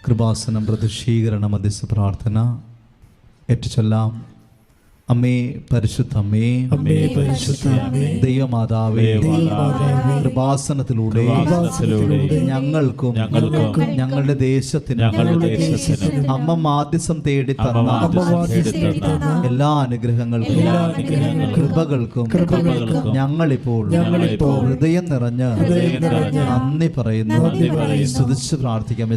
കൃപാസനം പ്രതിഷ്ഠീകരണ മധ്യസ്ഥ പ്രാർത്ഥന ഏറ്റുചൊല്ലാം. അമ്മേ പരിശുദ്ധ അമ്മേ, അമ്മേ പരിശുദ്ധ അമ്മേ, ദൈവമാതാവേ, കൃപാസനത്തിലൂടെ ഞങ്ങൾക്കും ഞങ്ങളുടെ ദേശത്തിനും അമ്മ മാധ്യസ്ഥം തേടി തന്ന എല്ലാ അനുഗ്രഹങ്ങൾക്കും കൃപകൾക്കും ഞങ്ങളിപ്പോൾ ഹൃദയം നിറഞ്ഞ് നന്ദി പറയുന്നു. സ്തുതിച്ച് പ്രാർത്ഥിക്കാം.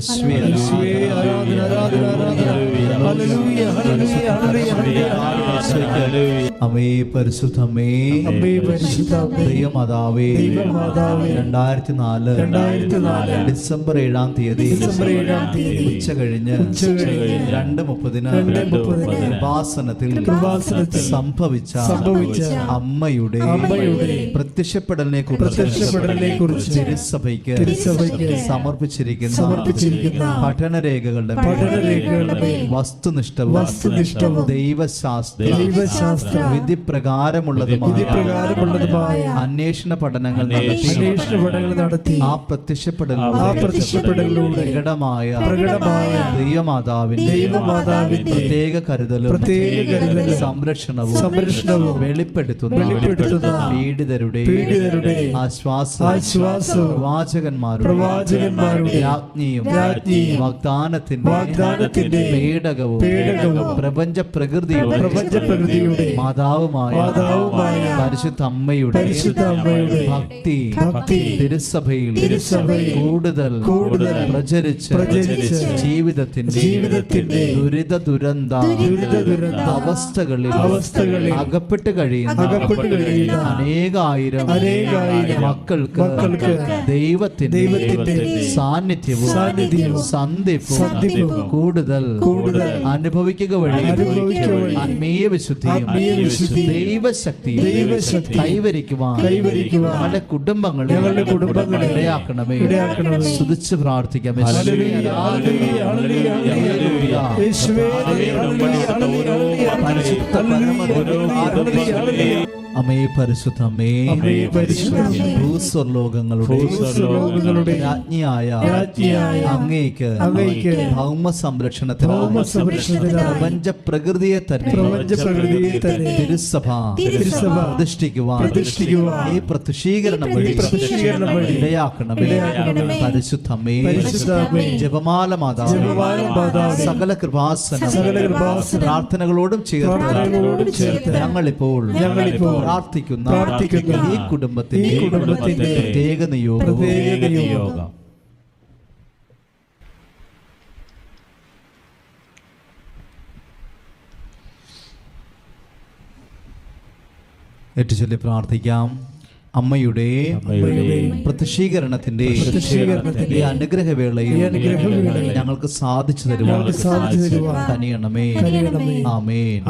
അമ്മേ പരിശുദ്ധ അമ്മേ, ദൈവമാതാവേ, 2004 ഡിസംബർ 7-ാം തീയതി ഉച്ച കഴിഞ്ഞ് 2:30 കൃപാസനത്തിൽ സംഭവിച്ച അമ്മയുടെ പ്രത്യക്ഷപ്പെടലിനെ കുറിച്ച് തിരുസഭയ്ക്ക് സമർപ്പിച്ചിരിക്കുന്ന പഠനരേഖകളുടെ വസ്തുനിഷ്ഠവും ദൈവശാസ്ത്ര വിധി പ്രകാരമുള്ളതുമായ അന്വേഷണ പഠനങ്ങൾ നടത്തി ആ പ്രത്യക്ഷപ്പെടലിലൂടെ പ്രകടമായ ദൈവമാതാവിന്റെ പ്രത്യേക കരുതലും സംരക്ഷണവും വെളിപ്പെടുത്തുന്ന പീഡിതരുടെ ആശ്വാസവും പ്രവാചകന്മാരുടെ രാജ്ഞിയും വാഗ്ദാനത്തിന്റെ പേടകവും പ്രപഞ്ച പ്രകൃതിയുടെ മാതാവുമായ പരിശുദ്ധ അമ്മയുടെ ഭക്തി അവസ്ഥയിൽ കൂടുതൽ പ്രചരിച്ച് ജീവിതത്തിന്റെ ദുരന്ത അവസ്ഥകളിൽ അകപ്പെട്ട് കഴിയുന്ന അനേകായിരം മക്കൾക്ക് ദൈവത്തിന്റെ സാന്നിധ്യവും സന്ധിപ്പും കൂടുതൽ അനുഭവിക്കുക വഴി ആത്മീയ വിശുദ്ധിയും ദൈവശക്തിയും കൈവരിക്കുവാൻ ഞങ്ങളുടെ കുടുംബങ്ങളെ ഇടയാക്കണമേ. സ്തുതിച്ച് പ്രാർത്ഥിക്കാം. അമ്മേ പരിശുദ്ധ അമ്മേ, ഭൂസ്വർലോകങ്ങളുടെ രാജ്ഞിയായ അങ്ങേക്ക് ഭൗമ സംരക്ഷണത്തിന് പ്രപഞ്ച പ്രകൃതിയെ തന്നെ തിരുസഭ പ്രതിഷ്ഠിക്കുവാൻ ഈ പ്രത്യക്ഷീകരണം വഴി ഇടയാക്കണമേ. പരിശുദ്ധ അമ്മേ, ജപമാല മാതാവേ, സകല കൃപാസനം പ്രാർത്ഥനകളോടും ചേർത്ത് ഞങ്ങളിപ്പോൾ പ്രാർത്ഥിക്കുന്ന ഈ കുടുംബത്തിന്റെ പ്രത്യേക നിയോഗം ഏറ്റുചൊല്ലി പ്രാർത്ഥിക്കാം. അമ്മയുടെ പ്രത്യക്ഷീകരണത്തിന്റെ ഈ അനുഗ്രഹവേളയിൽ ഞങ്ങൾക്ക് സാധിച്ചു തരുവാൻ കനിയണമേ. ആമേൻ.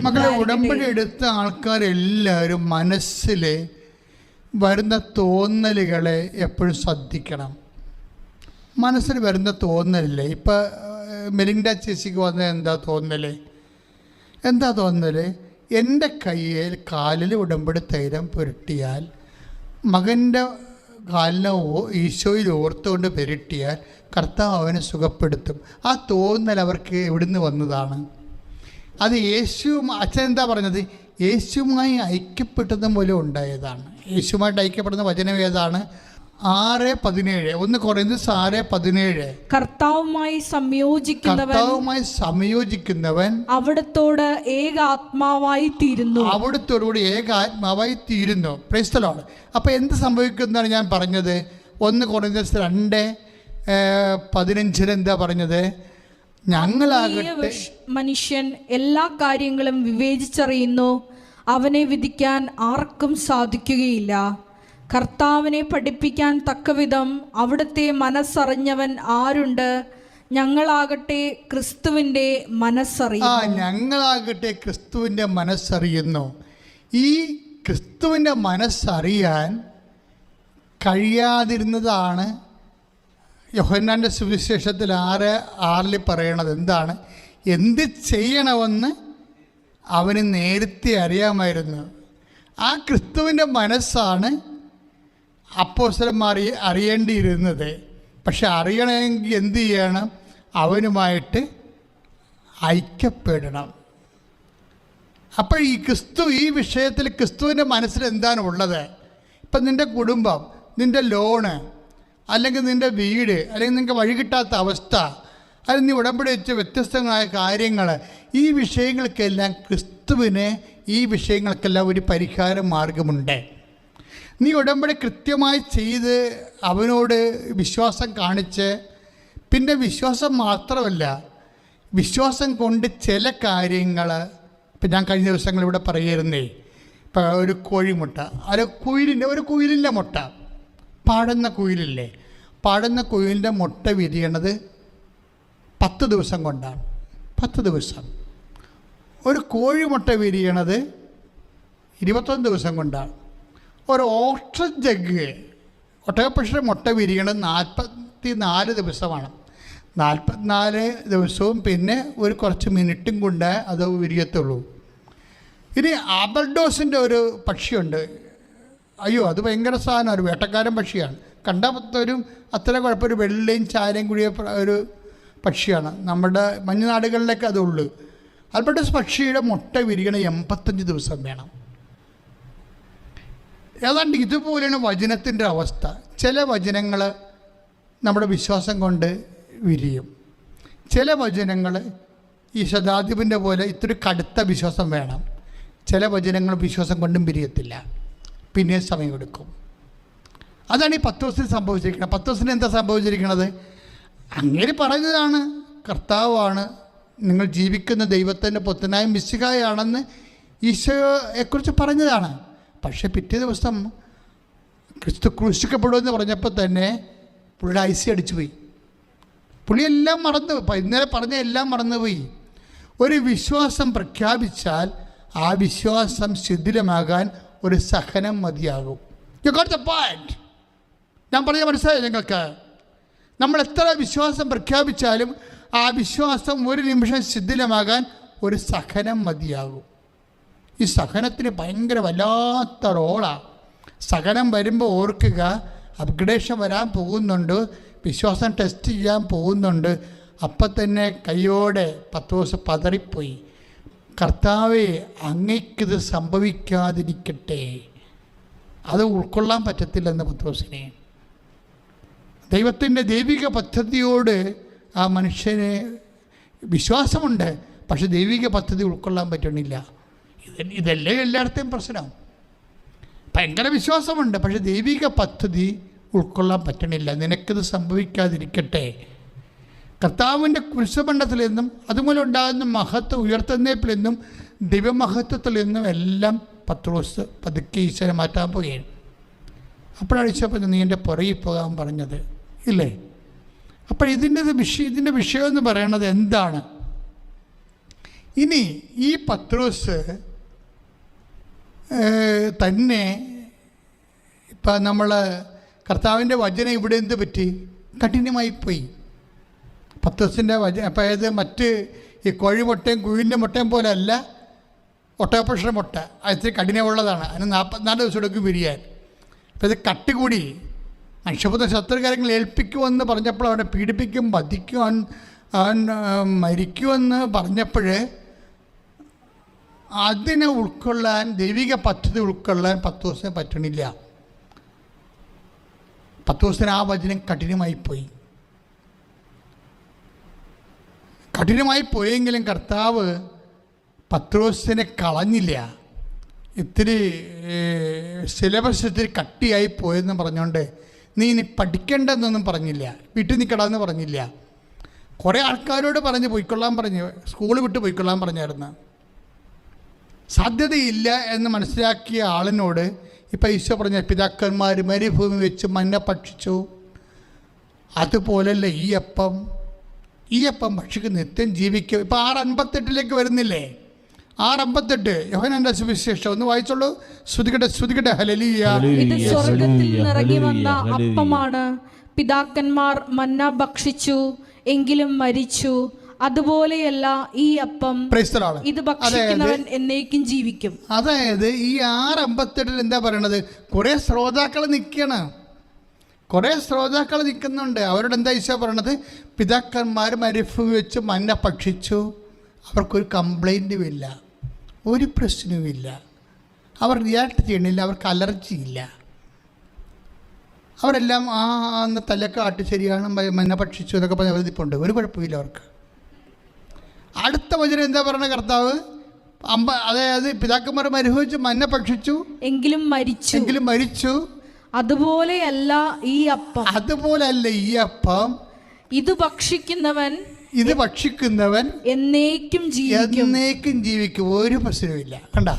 മക്കളെ, ഉടമ്പടി എടുത്ത ആൾക്കാരെല്ലാവരും മനസ്സിലെ വരുന്ന തോന്നലുകളെ എപ്പോഴും ശ്രദ്ധിക്കണം. മനസ്സിൽ വരുന്ന തോന്നലില്ലേ, ഇപ്പം മെലിൻഡ ചേച്ചിക്ക് വന്ന എന്താ തോന്നൽ? എൻ്റെ കാലിൽ ഉടമ്പടി തൈലം പുരട്ടിയാൽ, മകൻ്റെ കാലിനെ ഈശോയിൽ ഓർത്തുകൊണ്ട് പുരട്ടിയാൽ കർത്താവ് അവനെ സുഖപ്പെടുത്തും. ആ തോന്നൽ അവർക്ക് എവിടുന്ന് വന്നതാണ്? അത് അച്ഛൻ എന്താ പറഞ്ഞത്? യേശുവുമായി ഐക്യപ്പെട്ടത് മൂലം ഉണ്ടായതാണ്. യേശുവുമായിട്ട് ഐക്യപ്പെടുന്ന വചനം ഏതാണ്? 6:17 1 കൊറിന്ത്യസ് 6:17 കർത്താവുമായി സംയോജിക്കുന്നവൻ അവിടുത്തോട് ഏകാത്മാവായി തീരുന്നു. Praise the Lord. അപ്പോൾ എന്ത് സംഭവിക്കുന്നതാണ് ഞാൻ പറഞ്ഞത്? 1 കൊറിന്ത്യസ് 2:15 എന്താ പറഞ്ഞത്? ഞങ്ങളാകട്ടെ മനുഷ്യൻ എല്ലാ കാര്യങ്ങളും വിവേചിച്ചറിയുന്നു, അവനെ വിധിക്കാൻ ആർക്കും സാധിക്കുകയില്ല. കർത്താവിനെ പഠിപ്പിക്കാൻ തക്കവിധം അവിടുത്തെ മനസ്സറിഞ്ഞവൻ ആരുണ്ട്? ഞങ്ങളാകട്ടെ ക്രിസ്തുവിൻ്റെ മനസ്സറിയുന്നു. ഞങ്ങളാകട്ടെ ക്രിസ്തുവിൻ്റെ മനസ്സറിയുന്നു. ഈ ക്രിസ്തുവിൻ്റെ മനസ്സറിയാൻ കഴിയാതിരുന്നതാണ് യോഹന്നാൻ്റെ സുവിശേഷത്തിൽ 6:6 പറയണത്. എന്താണ്? എന്ത് ചെയ്യണമെന്ന് അവന് നേരത്തെ അറിയാമായിരുന്നു. ആ ക്രിസ്തുവിൻ്റെ മനസ്സാണ് അപ്പോസ്തലന്മാർ അറിയേണ്ടിയിരുന്നത്. പക്ഷെ അറിയണമെങ്കിൽ എന്ത് ചെയ്യണം? അവനുമായിട്ട് ഐക്യപ്പെടണം. അപ്പോൾ ഈ വിഷയത്തിൽ ക്രിസ്തുവിൻ്റെ മനസ്സിൽ എന്താണ് ഉള്ളത്? ഇപ്പം നിൻ്റെ കുടുംബം, നിൻ്റെ ലോണ്, അല്ലെങ്കിൽ നിൻ്റെ വീട്, അല്ലെങ്കിൽ നിങ്ങൾക്ക് വഴി കിട്ടാത്ത അവസ്ഥ, അല്ലെങ്കിൽ നീ ഉടമ്പടി വെച്ച വ്യത്യസ്തങ്ങളായ കാര്യങ്ങൾ, ഈ വിഷയങ്ങൾക്കെല്ലാം ക്രിസ്തുവിന് ഈ വിഷയങ്ങൾക്കെല്ലാം ഒരു പരിഹാര മാർഗമുണ്ട്. നീ ഉടമ്പടി കൃത്യമായി ചെയ്ത് അവനോട് വിശ്വാസം കാണിച്ച്, പിന്നെ വിശ്വാസം മാത്രമല്ല, വിശ്വാസം കൊണ്ട് ചില കാര്യങ്ങൾ, ഇപ്പം ഞാൻ കഴിഞ്ഞ ദിവസങ്ങളിവിടെ പറയുന്നേ, ഇപ്പം ഒരു കോഴിമുട്ട, ഒരു കുയിലിൻ്റെ മുട്ട, പാടുന്ന കുയിലില്ലേ, പാടുന്ന കുയിലിൻ്റെ മുട്ട വിരിയണത് 10 ദിവസം കൊണ്ടാണ്. 10 ദിവസം. ഒരു കോഴിമുട്ട വിരിയണത് 21 ദിവസം കൊണ്ടാണ്. ഒരു ഓക്സിജൻ ജഗ്, ഒട്ടകപ്പക്ഷിയുടെ മുട്ട വിരിയണത് 44 ദിവസമാണ്. 44 ദിവസവും പിന്നെ ഒരു കുറച്ച് മിനിറ്റും കൊണ്ട് അത് വിരിയത്തുള്ളൂ. ഇനി ആബൽഡോസിൻ്റെ ഒരു പക്ഷിയുണ്ട്. അയ്യോ, അത് ഭയങ്കര സാധനം, ഒരു വേട്ടക്കാരൻ പക്ഷിയാണ്. കണ്ടാൽ അത്ര കുഴപ്പമൊരു വെള്ളയും ചാരയും കൂടിയ ഒരു പക്ഷിയാണ്. നമ്മുടെ മഞ്ഞുനാടുകളിലൊക്കെ അതുള്ളൂ. ആൽബർട്ടസ് പക്ഷിയുടെ മുട്ട വിരിയണ 85 ദിവസം വേണം. ഏതാണ്ട് ഇതുപോലെയാണ് വചനത്തിൻ്റെ അവസ്ഥ. ചില വചനങ്ങൾ നമ്മുടെ വിശ്വാസം കൊണ്ട് വിരിയും. ചില വചനങ്ങൾ ഈ ശതാധിപൻ്റെ പോലെ ഇത്തിരി കടുത്ത വിശ്വാസം വേണം. ചില വചനങ്ങൾ വിശ്വാസം കൊണ്ടും വിരിയത്തില്ല, പിന്നെ സമയമെടുക്കും. അതാണ് ഈ പത്രോസിന് സംഭവിച്ചിരിക്കുന്നത്. പത്രോസിന് എന്താ സംഭവിച്ചിരിക്കുന്നത്? അങ്ങനെ പറഞ്ഞതാണ്, കർത്താവാണ്, നിങ്ങൾ ജീവിക്കുന്ന ദൈവത്തിൻ്റെ പുത്രനായ മിശിഹായാണെന്ന് ഈശോയെക്കുറിച്ച് പറഞ്ഞതാണ്. പക്ഷേ പിറ്റേ ദിവസം ക്രിസ്തു ക്രൂശിക്കപ്പെടുമെന്ന് പറഞ്ഞപ്പോൾ തന്നെ പുള്ളിയുടെ ഐസി അടിച്ചുപോയി. പുള്ളി എല്ലാം മറന്നുപോയി, ഇന്നലെ പറഞ്ഞ എല്ലാം മറന്നുപോയി. ഒരു വിശ്വാസം പ്രഖ്യാപിച്ചാൽ ആ വിശ്വാസം ശിഥിലമാകാൻ ഒരു സഹനം മതിയാകും. You got the point. ഞാൻ പറഞ്ഞ മനസ്സിലായോ നിങ്ങൾക്ക്? നമ്മൾ എത്ര വിശ്വാസം പ്രഖ്യാപിച്ചാലും ആ വിശ്വാസം ഒരു നിമിഷം ശിഥിലമാകാൻ ഒരു സഹനം മതിയാകും. ഈ സഹനത്തിന് ഭയങ്കര വല്ലാത്ത റോളാണ്. സഹനം വരുമ്പോൾ ഓർക്കുക, അപ്ഗ്രഡേഷൻ വരാൻ പോകുന്നുണ്ട്, വിശ്വാസം ടെസ്റ്റ് ചെയ്യാൻ പോകുന്നുണ്ട്. അപ്പം തന്നെ കയ്യോടെ പത്രോസ് പതറിപ്പോയി. കർത്താവേ, അങ്ങയ്ക്കിത് സംഭവിക്കാതിരിക്കട്ടെ. അത് ഉൾക്കൊള്ളാൻ പറ്റത്തില്ലെന്ന് പത്രോസിനെ. ദൈവത്തിൻ്റെ ദൈവിക പദ്ധതിയോട് ആ മനുഷ്യന് വിശ്വാസമുണ്ട്, പക്ഷെ ദൈവിക പദ്ധതി ഉൾക്കൊള്ളാൻ പറ്റണില്ല. ഇതല്ലേ എല്ലായിടത്തെയും പ്രശ്നം. ഭയങ്കര വിശ്വാസമുണ്ട്, പക്ഷെ ദൈവിക പദ്ധതി ഉൾക്കൊള്ളാൻ പറ്റണില്ല. നിനക്കിത് സംഭവിക്കാതിരിക്കട്ടെ. കർത്താവിൻ്റെ കുരിശുബന്ധത്തിൽ നിന്നും അതുമൂലം ഉണ്ടാകുന്ന മഹത്വം ഉയർത്തുന്നേപ്പിൽ നിന്നും ദൈവമഹത്വത്തിൽ നിന്നും എല്ലാം പത്രോസ് പതുക്കെ ഈശ്വരനെ മാറ്റാൻ പോവുകയാണ്. അപ്പോഴാണ് ഈശോ നീ എൻ്റെ പുറകിൽ പോകാൻ പറഞ്ഞത് ഇല്ലേ? അപ്പോൾ ഇതിൻ്റെ വിഷയം എന്ന് പറയണത് എന്താണ്? ഇനി ഈ പത്രോസ് തന്നെ ഇപ്പം നമ്മൾ കർത്താവിൻ്റെ വചനം ഇവിടെ എന്ത് പറ്റി? കഠിനമായി പോയി. പത്രോസിൻ്റെ വചനം അപ്പം ഏത് മറ്റ് ഈ കോഴിമുട്ടയും കുയിലിൻ്റെ മുട്ടയും പോലെ അല്ല ഒട്ടകപ്പക്ഷിയുടെ മുട്ട. അത് ഇത്തിരി കഠിനമുള്ളതാണ്. അതിന് 44 ദിവസം എടുക്കും വിരിയാൻ. അപ്പം ഇത് കട്ടുകൂടി മനുഷ്യപുത്ര ശത്രുകാര്യങ്ങൾ ഏൽപ്പിക്കുമെന്ന് പറഞ്ഞപ്പോൾ അവനെ പീഡിപ്പിക്കും, വധിക്കും, അവൻ മരിക്കുമെന്ന് പറഞ്ഞപ്പോൾ അതിനെ ഉൾക്കൊള്ളാൻ, ദൈവിക പദ്ധതി ഉൾക്കൊള്ളാൻ പത്രോസിന് പറ്റണില്ല. പത്രോസിന് ആ വചനം കഠിനമായിപ്പോയി. കഠിനമായി പോയെങ്കിലും കർത്താവ് പത്രോസിനെ കളഞ്ഞില്ല. ഇത്തിരി സിലബസ് ഇത്തിരി കട്ടിയായി പോയെന്ന് പറഞ്ഞുകൊണ്ട് നീ ഇനി പഠിക്കേണ്ടെന്നൊന്നും പറഞ്ഞില്ല, വീട്ടിൽ നിൽക്കണമെന്ന് പറഞ്ഞില്ല. കുറേ ആൾക്കാരോട് പറഞ്ഞ് പോയിക്കൊള്ളാൻ പറഞ്ഞു, സ്കൂൾ വിട്ട് പോയിക്കൊള്ളാൻ പറഞ്ഞായിരുന്നു. സാധ്യതയില്ല എന്ന് മനസ്സിലാക്കിയ ആളിനോട് ഇപ്പം ഈശോ പറഞ്ഞ പിതാക്കന്മാർ മരുഭൂമി വെച്ച് മന്ന ഭക്ഷിച്ചു, അതുപോലല്ലേ ഈ അപ്പം ഭക്ഷിക്ക് നിത്യം ജീവിക്കും. ഇപ്പം 6:58 വരുന്നില്ലേ? 6:58 യോഹന്നാന്റെ സുവിശേഷം ഒന്ന് വായിച്ചോളൂ. ശ്രുതികട്ടെ ഹല്ലേലൂയ. ഇത് സ്വർഗ്ഗത്തിൽ നിന്നിറങ്ങി വന്ന അപ്പമാണ്. പിതാക്കന്മാർ മന്ന ഭക്ഷിച്ചു, എങ്കിലും മരിച്ചു. അതുപോലെയല്ല ഈ അപ്പം, ഇത് ഭക്ഷിക്കുന്നവൻ എന്നേക്കും ജീവിക്കും. അതായത് ഈ 6:58 എന്താ പറയണത്? കുറേ ശ്രോതാക്കൾ നിൽക്കുന്നുണ്ട്. അവരോട് എന്താ ഈശോ പറയണത്? പിതാക്കന്മാർ മരുഭൂമി വെച്ച് മന്ന ഭക്ഷിച്ചു, അവർക്കൊരു കംപ്ലൈൻറ്റും ഇല്ല, ഒരു പ്രശ്നവുമില്ല, അവർ റിയാക്ട് ചെയ്യണില്ല, അവർക്ക് അലർജി ഇല്ല, അവരെല്ലാം അന്ന് തലക്കാട്ട് ശരിയാണ് മന്ന ഭക്ഷിച്ചു എന്നൊക്കെ പറഞ്ഞ് അവധിപ്പുണ്ട്, ഒരു കുഴപ്പമില്ല അവർക്ക്. അടുത്ത വചനം എന്താ പറയുക കർത്താവ്? അതായത് പിതാക്കന്മാർ മരുഭൂമിച്ച് മന്ന ഭക്ഷിച്ചു, എങ്കിലും മരിച്ചു. അതുപോലെയല്ല ഈ അപ്പം, ഇത് ഭക്ഷിക്കുന്നവൻ എന്നേക്കും ജീവിക്കും, ഒരു പ്രശ്നവുമില്ല. കണ്ട,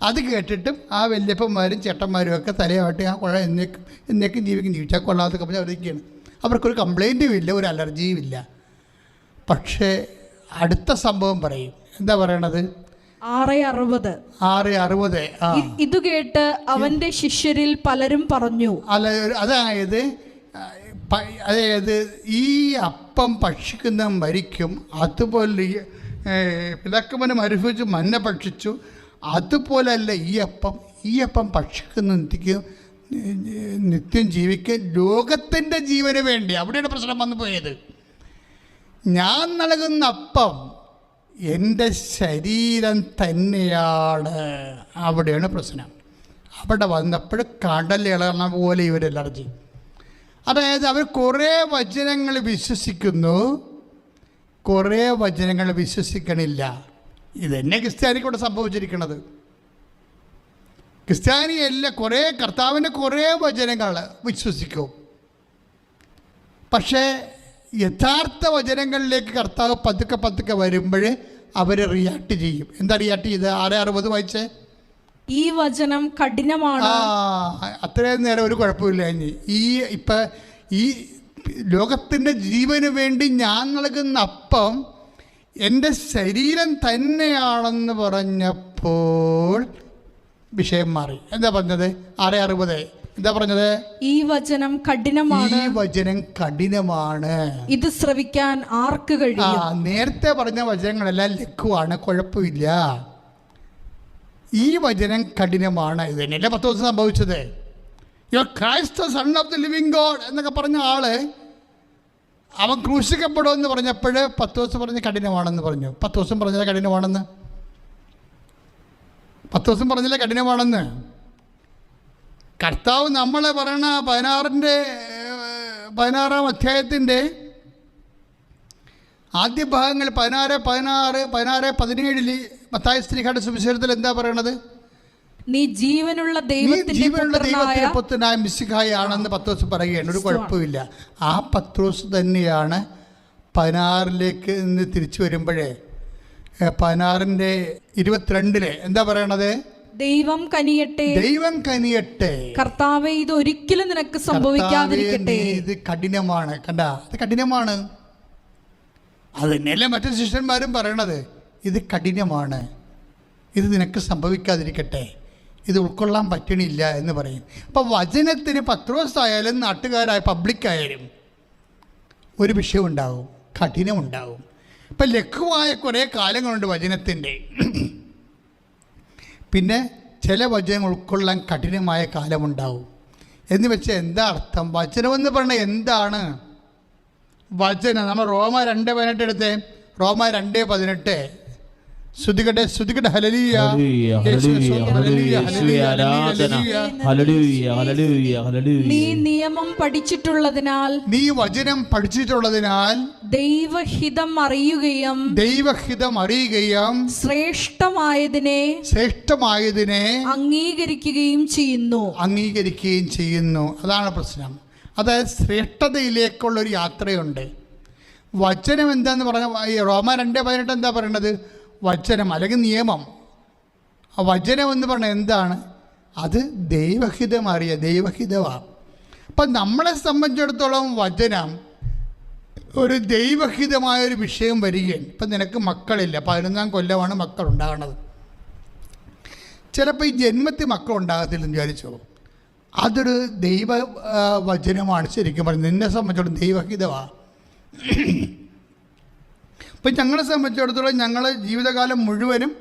അത് കേട്ടിട്ടും ആ വല്യപ്പന്മാരും ചേട്ടന്മാരും ഒക്കെ തലയാട്ടി ആ കുഴ എന്നേക്കും ജീവിച്ചാൽ കൊള്ളാത്തൊക്കെ പറഞ്ഞ് അവരൊക്കെയാണ്. അവർക്കൊരു കംപ്ലൈൻറ്റും ഇല്ല, ഒരു അലർജിയും ഇല്ല. പക്ഷേ അടുത്ത സംഭവം പറയും. എന്താ പറയണത്? 6:60. ഇത് കേട്ട് അവന്റെ ശിഷ്യരിൽ പലരും പറഞ്ഞു. അതായത് ഈ അപ്പം ഭക്ഷിക്കുന്ന മരിക്കും, അതുപോലെ പിതാക്കന്മാർ മരുഭൂമിച്ച് മന്ന ഭക്ഷിച്ചു, അതുപോലല്ല ഈ അപ്പം ഭക്ഷിക്കുന്ന നിത്യം ജീവിക്കുക, ലോകത്തിൻ്റെ ജീവന് വേണ്ടി. അവിടെയാണ് പ്രശ്നം വന്നു പോയത്. ഞാൻ നൽകുന്ന അപ്പം എൻ്റെ ശരീരം തന്നെയാണ്, അവിടെയാണ് പ്രശ്നം. അവിടെ വന്നപ്പോൾ കടലിളകണ പോലെ ഇവരെലർജി. അതായത് അവർ കുറേ വചനങ്ങൾ വിശ്വസിക്കുന്നു, കുറേ വചനങ്ങൾ വിശ്വസിക്കണില്ല. ഇതന്നെ ക്രിസ്ത്യാനിക്കൂടെ സംഭവിച്ചിരിക്കുന്നത്. ക്രിസ്ത്യാനിയല്ല, കർത്താവിൻ്റെ കുറേ വചനങ്ങൾ വിശ്വസിക്കും, പക്ഷേ യഥാർത്ഥ വചനങ്ങളിലേക്ക് കർത്താവ് പതുക്കെ വരുമ്പോൾ അവർ റിയാക്ട് ചെയ്യും. എന്താ റിയാക്ട് ചെയ്ത്? 6:60 വായിച്ചേ. ഈ വചനം കഠിനമാണ്. അത്രയും നേരം ഒരു കുഴപ്പമില്ല. ഈ ലോകത്തിൻ്റെ ജീവന് വേണ്ടി ഞാൻ നൽകുന്ന അപ്പം എൻ്റെ ശരീരം തന്നെയാണെന്ന് പറഞ്ഞപ്പോൾ വിഷയം മാറി. എന്താ പറഞ്ഞത്? 6:60 എന്താ പറഞ്ഞത്? ഈ വചനം കഠിനമാണ്, ഇത് ശ്രവിക്കാൻ ആർക്ക് കഴിയും? നേരത്തെ പറഞ്ഞ വചനങ്ങളെല്ലാം ലഘുവാണ്, കുഴപ്പമില്ല. ഈ വചനം കഠിനമാണ്. ഇത് തന്നെയല്ലേ 10 ദിവസം സംഭവിച്ചത്? You are Christ the son of the living God എന്നൊക്കെ പറഞ്ഞ ആള് അവൻ ക്രൂശിക്കപ്പെടുമെന്ന് പറഞ്ഞപ്പോൾ 10 ദിവസം പറഞ്ഞ് കഠിനമാണെന്ന് പറഞ്ഞു. 10 ദിവസം പറഞ്ഞില്ല കഠിനമാണെന്ന്? 10 ദിവസം പറഞ്ഞില്ല കഠിനമാണെന്ന്? കർത്താവ് നമ്മളെ പറയണ 16-ാം അധ്യായത്തിൻ്റെ ആദ്യ ഭാഗങ്ങൾ 16-17 മത്തായി ശ്ലീഹായുടെ സുവിശേഷത്തിൽ എന്താ പറയണത്? നീ ജീവനുള്ള ദൈവത്തിന്റെ പുത്രനായ മിശിഹായാണെന്ന് പത്രോസ് പറയുകയാണ്. ഒരു കുഴപ്പമില്ല. ആ പത്രോസ് തന്നെയാണ് 16-ലേക്ക് നിന്ന് തിരിച്ചു വരുമ്പോഴേ 16-22 എന്താ പറയണത്? ദൈവം കനിയട്ടെ, കർത്താവേ ഇത് ഒരിക്കലും നിനക്ക് സംഭവിക്കാതിരിക്കട്ടെ. ഇത് കഠിനമാണ്. കണ്ട, ഇത് കഠിനമാണ്. അത് തന്നെയല്ലേ മറ്റു ശിഷ്യന്മാരും പറയണത്. ഇത് കഠിനമാണ്, ഇത് നിനക്ക് സംഭവിക്കാതിരിക്കട്ടെ, ഇത് ഉൾക്കൊള്ളാൻ പറ്റണില്ല എന്ന് പറയും. അപ്പം വചനത്തിന് പത്രോസ് ആയാലും നാട്ടുകാരായ പബ്ലിക്കായാലും ഒരു വിഷയമുണ്ടാവും, കഠിനമുണ്ടാവും. ഇപ്പം ലഘുവായ കുറേ കാലങ്ങളുണ്ട് വചനത്തിൻ്റെ. പിന്നെ ചില വചനങ്ങൾ ഉൾക്കൊള്ളാൻ കഠിനമായ കാലമുണ്ടാവും. എന്ന് വെച്ചാൽ എന്താ അർത്ഥം? വചനമെന്ന് പറഞ്ഞാൽ എന്താണ് വചനം? നമ്മൾ റോമ 2:18 എടുത്തേ. റോമ 2:18 ശ്രുതികട്ടെ ഹല്ലേലൂയ. നീ നിയമം പഠിച്ചിട്ടുള്ളതിനാൽ, നീ വചനം പഠിച്ചിട്ടുള്ളതിനാൽ ദൈവഹിതം അറിയുകയും ശ്രേഷ്ഠമായതിനെ അംഗീകരിക്കുകയും ചെയ്യുന്നു. അതാണ് പ്രശ്നം. അതായത് ശ്രേഷ്ഠതയിലേക്കുള്ളൊരു യാത്രയുണ്ട്. വചനം എന്താന്ന് പറഞ്ഞാൽ ഈ റോമ 2:18 എന്താ പറയണത്? വചനം അല്ലെങ്കിൽ നിയമം. ആ വചനം എന്ന് പറഞ്ഞാൽ എന്താണ്? അത് ദൈവഹിതമറിയ ദൈവഹിതമാണ്. അപ്പം നമ്മളെ സംബന്ധിച്ചിടത്തോളം വചനം ഒരു ദൈവഹിതമായൊരു വിഷയം വരികയാണ്. ഇപ്പം നിനക്ക് മക്കളില്ല, 11-ാം കൊല്ലമാണ് മക്കളുണ്ടാകണത്. ചിലപ്പോൾ ഈ ജന്മത്തിൽ മക്കളുണ്ടാകത്തില്ലെന്ന് വിചാരിച്ചോ, അതൊരു ദൈവ വചനമാണ്. ശരിക്കും പറഞ്ഞത് നിന്നെ സംബന്ധിച്ചിടത്തോളം ദൈവഹിതമാണ്. ഇപ്പം ഞങ്ങളെ സംബന്ധിച്ചിടത്തോളം ഞങ്ങൾ ജീവിതകാലം മുഴുവനും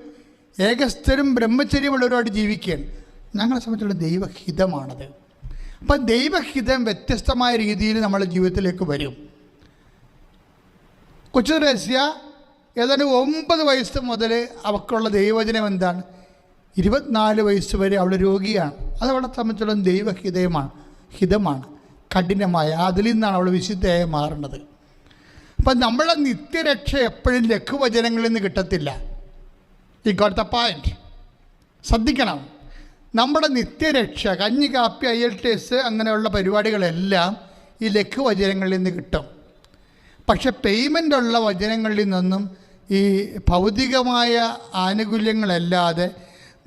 ഏകസ്ഥരും ബ്രഹ്മചര്യമുള്ളവരുമായിട്ട് ജീവിക്കുകയാണ്. ഞങ്ങളെ സംബന്ധിച്ചിടത്തോളം ദൈവഹിതമാണത്. അപ്പം ദൈവഹിതം വ്യത്യസ്തമായ രീതിയിൽ നമ്മുടെ ജീവിതത്തിലേക്ക് വരും. കൊച്ചു റസ്യ ഏതാണ്ട് 9 വയസ്സ് മുതൽ അവൾക്കുള്ള ദൈവവചനം എന്താണ്? 24 വയസ്സ് വരെ അവൾ രോഗിയാണ്. അതവളെ സംബന്ധിച്ചിടത്തോളം ഹിതമാണ്, കഠിനമായ. അതിൽ നിന്നാണ് അവൾ വിശുദ്ധയായി മാറുന്നത്. അപ്പം നമ്മളെ നിത്യരക്ഷ എപ്പോഴും ലഘുവചനങ്ങളിൽ നിന്ന് കിട്ടത്തില്ല. ഈ ഗോട്ട് ദ പോയിന്റ്. ശ്രദ്ധിക്കണം, നമ്മുടെ നിത്യരക്ഷ കഞ്ഞി കാപ്പി IELTS അങ്ങനെയുള്ള പരിപാടികളെല്ലാം ഈ ലഘുവചനങ്ങളിൽ നിന്ന് കിട്ടും. പക്ഷെ പേയ്മെൻ്റ് ഉള്ള വചനങ്ങളിൽ നിന്നും ഈ ഭൗതികമായ ആനുകൂല്യങ്ങളല്ലാതെ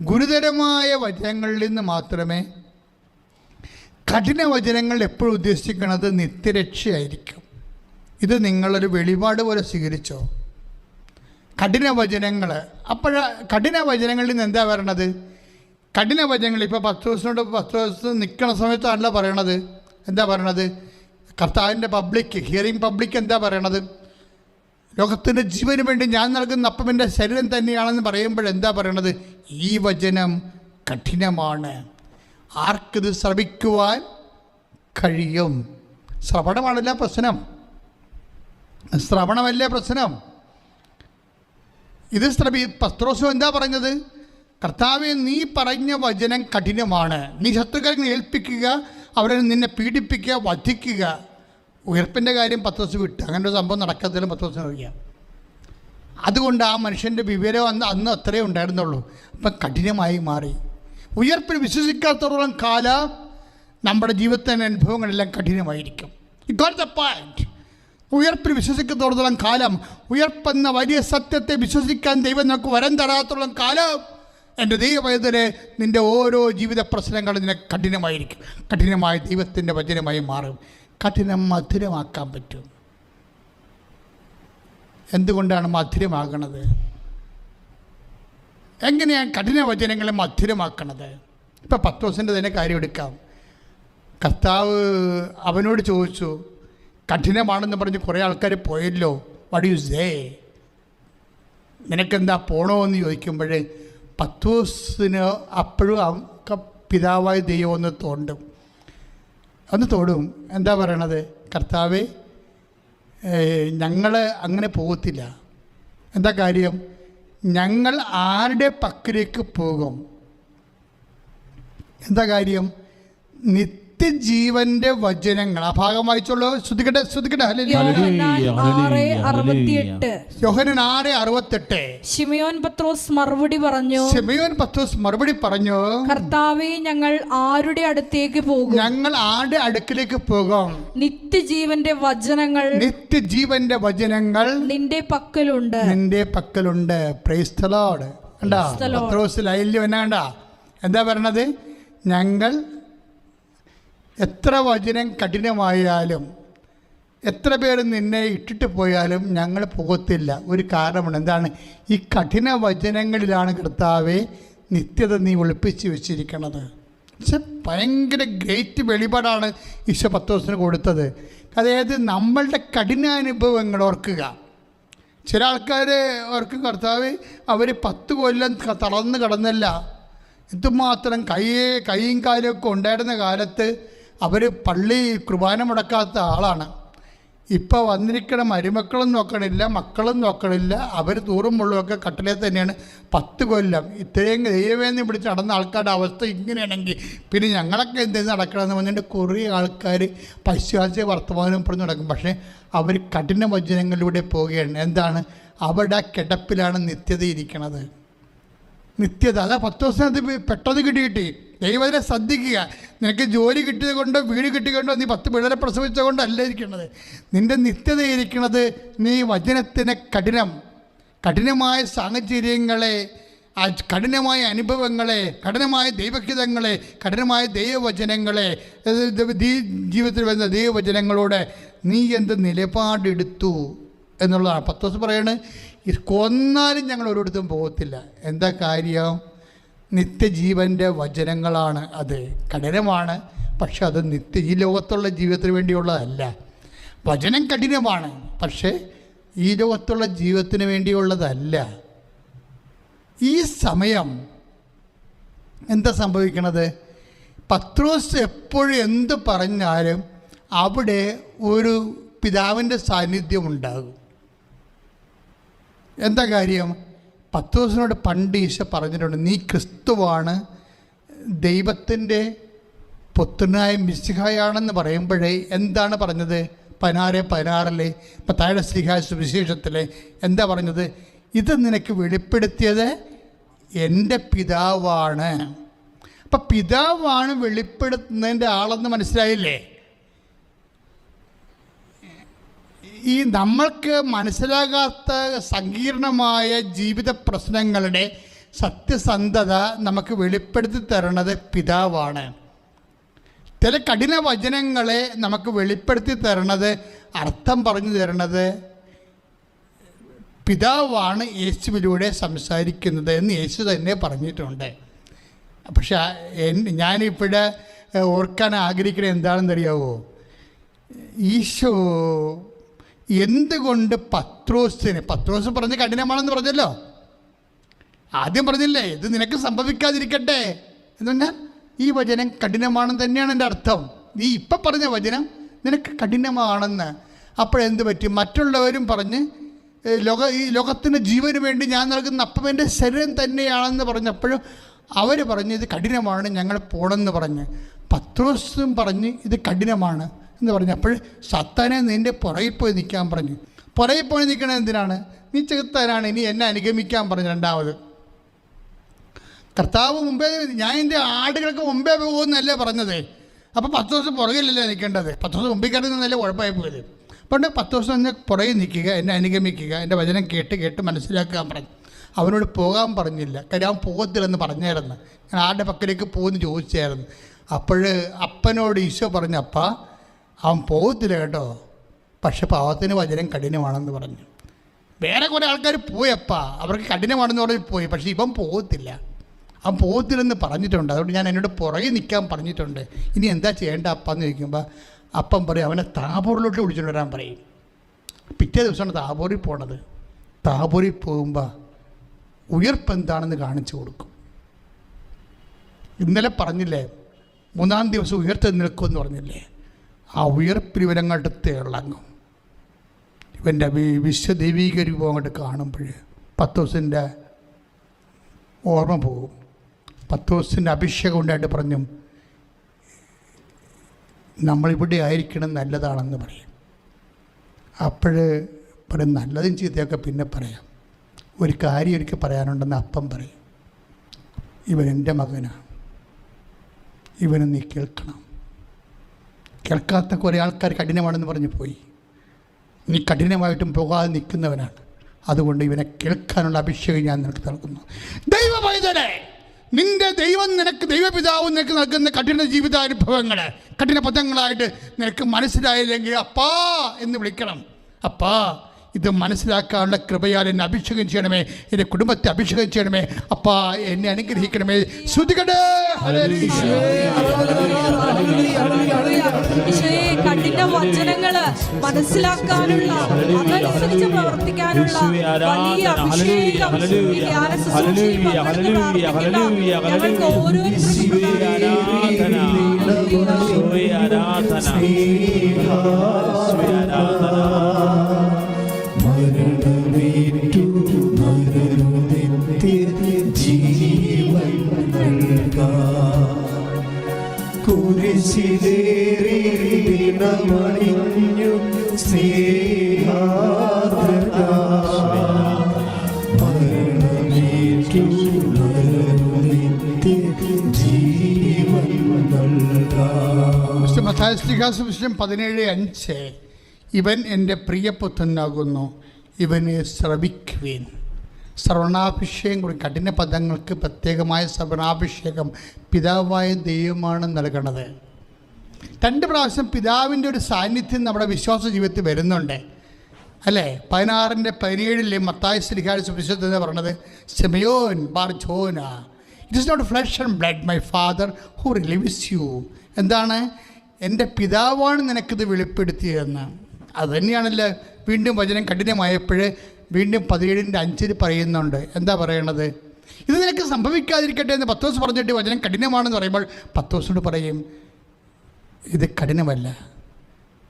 ഗുരുതരമായ വചനങ്ങളിൽ നിന്ന് മാത്രമേ. കഠിന വചനങ്ങൾ എപ്പോഴും ഉദ്ദേശിക്കുന്നത് നിത്യരക്ഷയായിരിക്കും. ഇത് നിങ്ങളൊരു വെളിപാട് പോലെ സ്വീകരിച്ചോ. കഠിന വചനങ്ങൾ കഠിന വചനങ്ങളിൽ നിന്ന് എന്താ പറയണത്? കഠിന വചനങ്ങൾ ഇപ്പോൾ 10 ദിവസം നിൽക്കുന്ന സമയത്താണല്ലോ പറയണത്. എന്താ പറയണത്? കർത്താവിൻ്റെ ഹിയറിംഗ് പബ്ലിക് എന്താ പറയണത്? ലോകത്തിൻ്റെ ജീവന് വേണ്ടി ഞാൻ നൽകുന്ന അപ്പം എൻ്റെ ശരീരം തന്നെയാണെന്ന് പറയുമ്പോഴെന്താ പറയണത്? ഈ വചനം കഠിനമാണ്, ആർക്കിത് ശ്രവിക്കുവാൻ കഴിയും? ശ്രവണമാണല്ല പ്രശ്നം, ശ്രവണമല്ലേ പ്രശ്നം. ഇത് പത്രോസ് എന്താ പറഞ്ഞത്? കർത്താവെ, നീ പറഞ്ഞ വചനം കഠിനമാണ്. നീ ശത്രുക്കളെ ഏൽപ്പിക്കുക, അവരെ നിന്നെ പീഡിപ്പിക്കുക, വധിക്കുക. ഉയർപ്പിൻ്റെ കാര്യം പത്രോസ് വിട്ട്. അങ്ങനെ ഒരു സംഭവം നടക്കത്തിലും പത്രോസിന് അറിയാം. അതുകൊണ്ട് ആ മനുഷ്യൻ്റെ വിവരം അന്ന് അത്രയേ ഉണ്ടായിരുന്നുള്ളൂ. അപ്പം കഠിനമായി മാറി. ഉയർപ്പിൽ വിശ്വസിക്കാത്തോളം കാലം നമ്മുടെ ജീവിതത്തിൻ്റെ അനുഭവങ്ങളെല്ലാം കഠിനമായിരിക്കും. It got the point. ഉയർപ്പിൽ വിശ്വസിക്കത്തോളം കാലം, ഉയർപ്പെന്ന വലിയ സത്യത്തെ വിശ്വസിക്കാൻ ദൈവം നമുക്ക് വരം തരാത്തോളം കാലം എൻ്റെ ദൈവപൈതലെ നിൻ്റെ ഓരോ ജീവിത പ്രശ്നങ്ങളും നിനക്ക് കഠിനമായിരിക്കും. കഠിനമായ ദൈവത്തിൻ്റെ വചനമായി മാറും. കഠിനം മധുരമാക്കാൻ പറ്റും. എന്തുകൊണ്ടാണ് മധുരമാകണത്? എങ്ങനെയാണ് കഠിന വചനങ്ങളെ മധുരമാക്കണത്? ഇപ്പം പത്രോസിൻ്റെ തന്നെ കാര്യം എടുക്കാം. കർത്താവ് അവനോട് ചോദിച്ചു, കഠിനമാണെന്ന് പറഞ്ഞ് കുറേ ആൾക്കാർ പോയല്ലോ, വാട്ട് യു സേ, നിനക്കെന്താ പോണോ എന്ന് ചോദിക്കുമ്പോൾ പത്രോസിന് അപ്പോഴും പിതാവായ ദൈവം ഒന്ന് തോടും. എന്താ പറയണത്? കർത്താവേ, ഞങ്ങൾ അങ്ങനെ പോകത്തില്ല. എന്താ കാര്യം? ഞങ്ങൾ ആരുടെ പക്കലേക്ക് പോകും? എന്താ കാര്യം? നിത്യജീവന്റെ വചനങ്ങൾ. ആ ഭാഗം വായിച്ചോളൂ. ശ്രദ്ധിക്കട്ടെ. യോഹന്നാൻ 6:68. ശിമയോൻ പത്രോസ് മറുപടി പറഞ്ഞു, കർത്താവേ, ഞങ്ങൾ ആരുടെ അടുത്തേക്ക് പോകും? ഞങ്ങൾ ആരുടെ അടുക്കിലേക്ക് പോകും? നിത്യജീവന്റെ വചനങ്ങൾ നിന്റെ പക്കലുണ്ട്. Praise the Lord. കണ്ടാ പത്രോസ് ലൈനിൽ വന്നാ എന്താ പറയണത്? ഞങ്ങൾ എത്ര വചനം കഠിനമായാലും, എത്ര പേര് നിന്നെ ഇട്ടിട്ട് പോയാലും ഞങ്ങൾ പോകത്തില്ല. ഒരു കാരണമുണ്ട്. എന്താണ്? ഈ കഠിന വചനങ്ങളിലാണ് കർത്താവെ നിത്യത നീ ഒളിപ്പിച്ച് വെച്ചിരിക്കണത്. പക്ഷെ ഭയങ്കര ഗ്രേറ്റ് വെളിപാടാണ് ഈശോ പത്രോസിന് കൊടുത്തത്. അതായത് നമ്മളുടെ കഠിനാനുഭവങ്ങൾ ഓർക്കുക. ചില ആൾക്കാർ ഓർക്കും, കർത്താവ് അവർ 10 കൊല്ലം തളർന്ന് കിടന്നല്ല, എന്തുമാത്രം കൈയും കാലും ഒക്കെ ഉണ്ടായിരുന്ന കാലത്ത് അവർ പള്ളി കുർബാന മുടക്കാത്ത ആളാണ്. ഇപ്പോൾ വന്നിരിക്കണ മരുമക്കളും നോക്കണില്ല, മക്കളും നോക്കണില്ല, അവർ തൂറും മുള്ളുമൊക്കെ കട്ടിലേ തന്നെയാണ്. 10 കൊല്ലം ഇത്രയും ദൈവവേദന പിടിച്ച് നടന്ന ആൾക്കാരുടെ അവസ്ഥ ഇങ്ങനെയാണെങ്കിൽ പിന്നെ ഞങ്ങളൊക്കെ എന്തെങ്കിലും നടക്കണമെന്ന് പറഞ്ഞിട്ട് കുറേ ആൾക്കാർ പശ്ചാത്തല വർത്തമാനം പറഞ്ഞ് നടക്കും. പക്ഷേ അവർ കഠിന വചനങ്ങളിലൂടെ പോവുകയാണ്. എന്താണ്? അവരുടെ കിടപ്പിലാണ് നിത്യത ഇരിക്കണത്. നിത്യത. അതാ 10 ദിവസം പെട്ടെന്ന് കിട്ടി. ദൈവത്തിനെ ശ്രദ്ധിക്കുക. നിനക്ക് ജോലി കിട്ടിയത് കൊണ്ടോ വീട് കിട്ടിയതുകൊണ്ടോ നീ 10 പിള്ളേരെ പ്രസവിച്ചത് കൊണ്ടല്ല ഇരിക്കുന്നത്. നിൻ്റെ നിത്യത ഇരിക്കുന്നത് നീ വചനത്തിന് കഠിനമായ സാഹചര്യങ്ങളെ ആ കഠിനമായ അനുഭവങ്ങളെ, കഠിനമായ ദൈവഹിതങ്ങളെ, കഠിനമായ ദൈവവചനങ്ങളെ, ജീവിതത്തിൽ വരുന്ന ദൈവവചനങ്ങളോട് നീ എന്ത് നിലപാടെടുത്തു എന്നുള്ളതാണ്. പത്രോസ് പറയണത് കൊന്നാലും ഞങ്ങൾ ഒരിടത്തും പോകത്തില്ല. എന്താ കാര്യം? നിത്യജീവൻ്റെ വചനങ്ങളാണ്. അത് കഠിനമാണ്, പക്ഷെ അത് ഈ ലോകത്തുള്ള ജീവിതത്തിന് വേണ്ടിയുള്ളതല്ല. വചനം കഠിനമാണ്, പക്ഷേ ഈ ലോകത്തുള്ള ജീവിതത്തിന് വേണ്ടിയുള്ളതല്ല. ഈ സമയം എന്താ സംഭവിക്കണത്? പത്രോസ് എപ്പോഴും എന്ത് പറഞ്ഞാലും അവിടെ ഒരു പിതാവിൻ്റെ സാന്നിധ്യം ഉണ്ടാകും. എന്താ കാര്യം? പത്രോസിനോട് പണ്ട് ഈശോ പറഞ്ഞിട്ടുണ്ട്, നീ ക്രിസ്തുവാണ്, ദൈവത്തിൻ്റെ പുത്രനായ മിശിഹായാണെന്ന് പറയുമ്പോഴേ എന്താണ് പറഞ്ഞത്? 16:16 മത്തായിയുടെ സുവിശേഷത്തിൽ എന്താ പറഞ്ഞത്? ഇത് നിനക്ക് വെളിപ്പെടുത്തിയത് എൻ്റെ പിതാവാണ്. അപ്പം പിതാവാണ് വെളിപ്പെടുത്തുന്നതിൻ്റെ ആളെന്ന് മനസ്സിലായില്ലേ? ഈ നമ്മൾക്ക് മനസ്സിലാകാത്ത സങ്കീർണമായ ജീവിത പ്രശ്നങ്ങളുടെ സത്യസന്ധത നമുക്ക് വെളിപ്പെടുത്തി തരണത് പിതാവാണ്. ചില കഠിന വചനങ്ങളെ നമുക്ക് വെളിപ്പെടുത്തി തരണത്, അർത്ഥം പറഞ്ഞു തരണത് പിതാവാണ് യേശുവിലൂടെ സംസാരിക്കുന്നത് എന്ന് യേശു തന്നെ പറഞ്ഞിട്ടുണ്ട്. പക്ഷെ ഞാനിപ്പോഴേ ഓർക്കാൻ ആഗ്രഹിക്കുന്നത് എന്താണെന്നറിയാവോ? ഈശോ എന്തുകൊണ്ട് പത്രോസ് പറഞ്ഞ് കഠിനമാണെന്ന് പറഞ്ഞല്ലോ. ആദ്യം പറഞ്ഞില്ലേ, ഇത് നിനക്ക് സംഭവിക്കാതിരിക്കട്ടെ എന്ന് പറഞ്ഞാൽ ഈ വചനം കഠിനമാണെന്ന് തന്നെയാണ് എൻ്റെ അർത്ഥം. നീ ഇപ്പം പറഞ്ഞ വചനം നിനക്ക് കഠിനമാണെന്ന്. അപ്പോഴെന്ത് പറ്റി? മറ്റുള്ളവരും പറഞ്ഞ് ഈ ലോകത്തിന് ജീവന് വേണ്ടി ഞാൻ നൽകുന്ന അപ്പം എൻ്റെ ശരീരം തന്നെയാണെന്ന് പറഞ്ഞപ്പോഴും അവർ പറഞ്ഞ് ഇത് കഠിനമാണ്, ഞങ്ങൾ പോകണമെന്ന് പറഞ്ഞ്. പത്രോസും പറഞ്ഞ് ഇത് കഠിനമാണ് എന്ന് പറഞ്ഞപ്പോൾ സത്താനെ നിൻ്റെ പുറകിൽ പോയി നിൽക്കാൻ പറഞ്ഞു. പുറകിൽ പോയി നിൽക്കണത് എന്തിനാണ്? നീ ചെകുത്താനാണ്, ഇനി എന്നെ അനുഗമിക്കാൻ പറഞ്ഞു. രണ്ടാമത് കർത്താവ് മുമ്പേ ഞാൻ എൻ്റെ ആടുകൾക്ക് മുമ്പേ പോകുമെന്നല്ലേ പറഞ്ഞത്. അപ്പോൾ 10 ദിവസം പുറകിലല്ലേ നിൽക്കേണ്ടത്? 10 ദിവസം മുമ്പിൽ കയറുന്നതല്ലേ കുഴപ്പമായി പോയത്. പണ്ട് 10 ദിവസം എന്നെ പുറകിൽ നിൽക്കുക, എന്നെ അനുഗമിക്കുക, എൻ്റെ വചനം കേട്ട് മനസ്സിലാക്കാൻ പറഞ്ഞു. അവനോട് പോകാൻ പറഞ്ഞില്ല, കാര്യം അവൻ പോകത്തില്ലെന്ന് പറഞ്ഞായിരുന്നു. ഞാൻ ആരുടെ പക്കലേക്ക് പോകുമെന്ന് ചോദിച്ചായിരുന്നു. അപ്പോൾ അപ്പനോട് ഈശോ പറഞ്ഞു, അപ്പ അവൻ പോകത്തില്ല കേട്ടോ, പക്ഷെ പാവത്തിന് വചനം കഠിനമാണെന്ന് പറഞ്ഞു. വേറെ കുറേ ആൾക്കാർ പോയപ്പാ, അവർക്ക് കഠിനമാണെന്ന് പറഞ്ഞ് പോയി, പക്ഷേ ഇവൻ പോകത്തില്ല, അവൻ പോകത്തില്ലെന്ന് പറഞ്ഞിട്ടുണ്ട്. അതുകൊണ്ട് ഞാൻ എന്നോട് പുറകെ നിൽക്കാൻ പറഞ്ഞിട്ടുണ്ട്. ഇനി എന്താ ചെയ്യേണ്ട അപ്പാന്ന് ചോദിക്കുമ്പോൾ അപ്പം പറയും അവനെ താബോറിലോട്ട് വിളിച്ചുകൊണ്ട് വരാൻ പറയും. പിറ്റേ ദിവസമാണ് താബോറിൽ പോണത്. താബോറിൽ പോകുമ്പോൾ ഉയർപ്പ് എന്താണെന്ന് കാണിച്ചു കൊടുക്കും. ഇന്നലെ പറഞ്ഞില്ലേ, 3-ാം ദിവസം ഉയർത്ത് നിൽക്കുമെന്ന് പറഞ്ഞില്ലേ? ആ ഉയർപ്പിൽ ഇവനങ്ങോട്ട് തിളങ്ങും. ഇവൻ്റെ വിശ്വദൈവീക രൂപം അങ്ങോട്ട് കാണുമ്പോൾ പത്രോസിൻ്റെ ഓർമ്മ പോകും. പത്രോസിൻ്റെ അഭിഷേകം ഉണ്ടായിട്ട് പറഞ്ഞു, നമ്മളിവിടെ ആയിരിക്കണം, നല്ലതാണെന്ന് പറയും. അപ്പോൾ പറയും നല്ലതും ചീത്തയൊക്കെ പിന്നെ പറയാം, ഒരു കാര്യം എനിക്ക് പറയാനുണ്ടെന്ന് അപ്പം പറയും. ഇവൻ എൻ്റെ മകനാണ്, ഇവനെ നീ കേൾക്കണം. കേൾക്കാത്ത കുറേ ആൾക്കാർ കഠിനമാണെന്ന് പറഞ്ഞു പോയി. നീ കഠിനമായിട്ടും പോകാതെ നിൽക്കുന്നവനാണ്. അതുകൊണ്ട് ഇവനെ കേൾക്കാനുള്ള അഭിഷേകം ഞാൻ നിനക്ക് നൽകുന്നു. ദൈവ പൈതലേ, നിന്റെ ദൈവം നിനക്ക്, ദൈവപിതാവ് നിനക്ക് നൽകുന്ന കഠിന ജീവിതാനുഭവങ്ങൾ കഠിന പദങ്ങളായിട്ട് നിനക്ക് മനസ്സിലായില്ലെങ്കിൽ അപ്പാ എന്ന് വിളിക്കണം. അപ്പാ, ഇത് മനസ്സിലാക്കാനുള്ള കൃപയാൽ എന്നെ അഭിഷേകം ചെയ്യണമേ, എൻ്റെ കുടുംബത്തെ അഭിഷേകം ചെയ്യണമേ. അപ്പാ, എന്നെ അനുഗ്രഹിക്കണമേ. ശ്രുതികടേ കഠിന വചനങ്ങള് മനസ്സിലാക്കാനുള്ള, അതനുസരിച്ച് പ്രവർത്തിക്കാനുള്ള വലിയ അഭിഷേകം ഞങ്ങൾക്ക് മരണമേറ്റു മരണത്തെ ജീവൻ കുരിശിലേറി ദിനമണിഞ്ഞു സ്നേഹാർദ്രത മരണമേറ്റു മരണത്തെ ജീവൻ മത്തായി 17:5 ഇവൻ എൻ്റെ പ്രിയപുത്രനാകുന്നു, ഇവനെ ശ്രവിക്കുവിൻ. ശ്രവണാഭിഷേകം കൂടി, കഠിന പദങ്ങൾക്ക് പ്രത്യേകമായ ശ്രവണാഭിഷേകം പിതാവായ ദൈവമാണ് നൽകണത്. 2 പ്രാവശ്യം പിതാവിൻ്റെ ഒരു സാന്നിധ്യം നമ്മുടെ വിശ്വാസ ജീവിതത്തിൽ വരുന്നുണ്ട് അല്ലേ? 16:17 മത്തായി ശ്ലീഹായുടെ സുവിശേഷത്തിൽ എന്ന് പറഞ്ഞത്, ശിമയോൻ ബാർജോന, it is not flesh and blood, my father who reveals you. എന്താണ്? എൻ്റെ പിതാവാണ് നിനക്കിത് വെളിപ്പെടുത്തിയതെന്ന്. അതുതന്നെയാണല്ലോ വീണ്ടും വചനം കഠിനമായപ്പോൾ വീണ്ടും 17:5 പറയുന്നുണ്ട്. എന്താ പറയണത്? ഇത് നിനക്ക് സംഭവിക്കാതിരിക്കട്ടെ എന്ന് പത്രോസ് പറഞ്ഞിട്ട് വചനം കഠിനമാണെന്ന് പറയുമ്പോൾ പത്രോസിനോട് പറയും, ഇത് കഠിനമല്ല,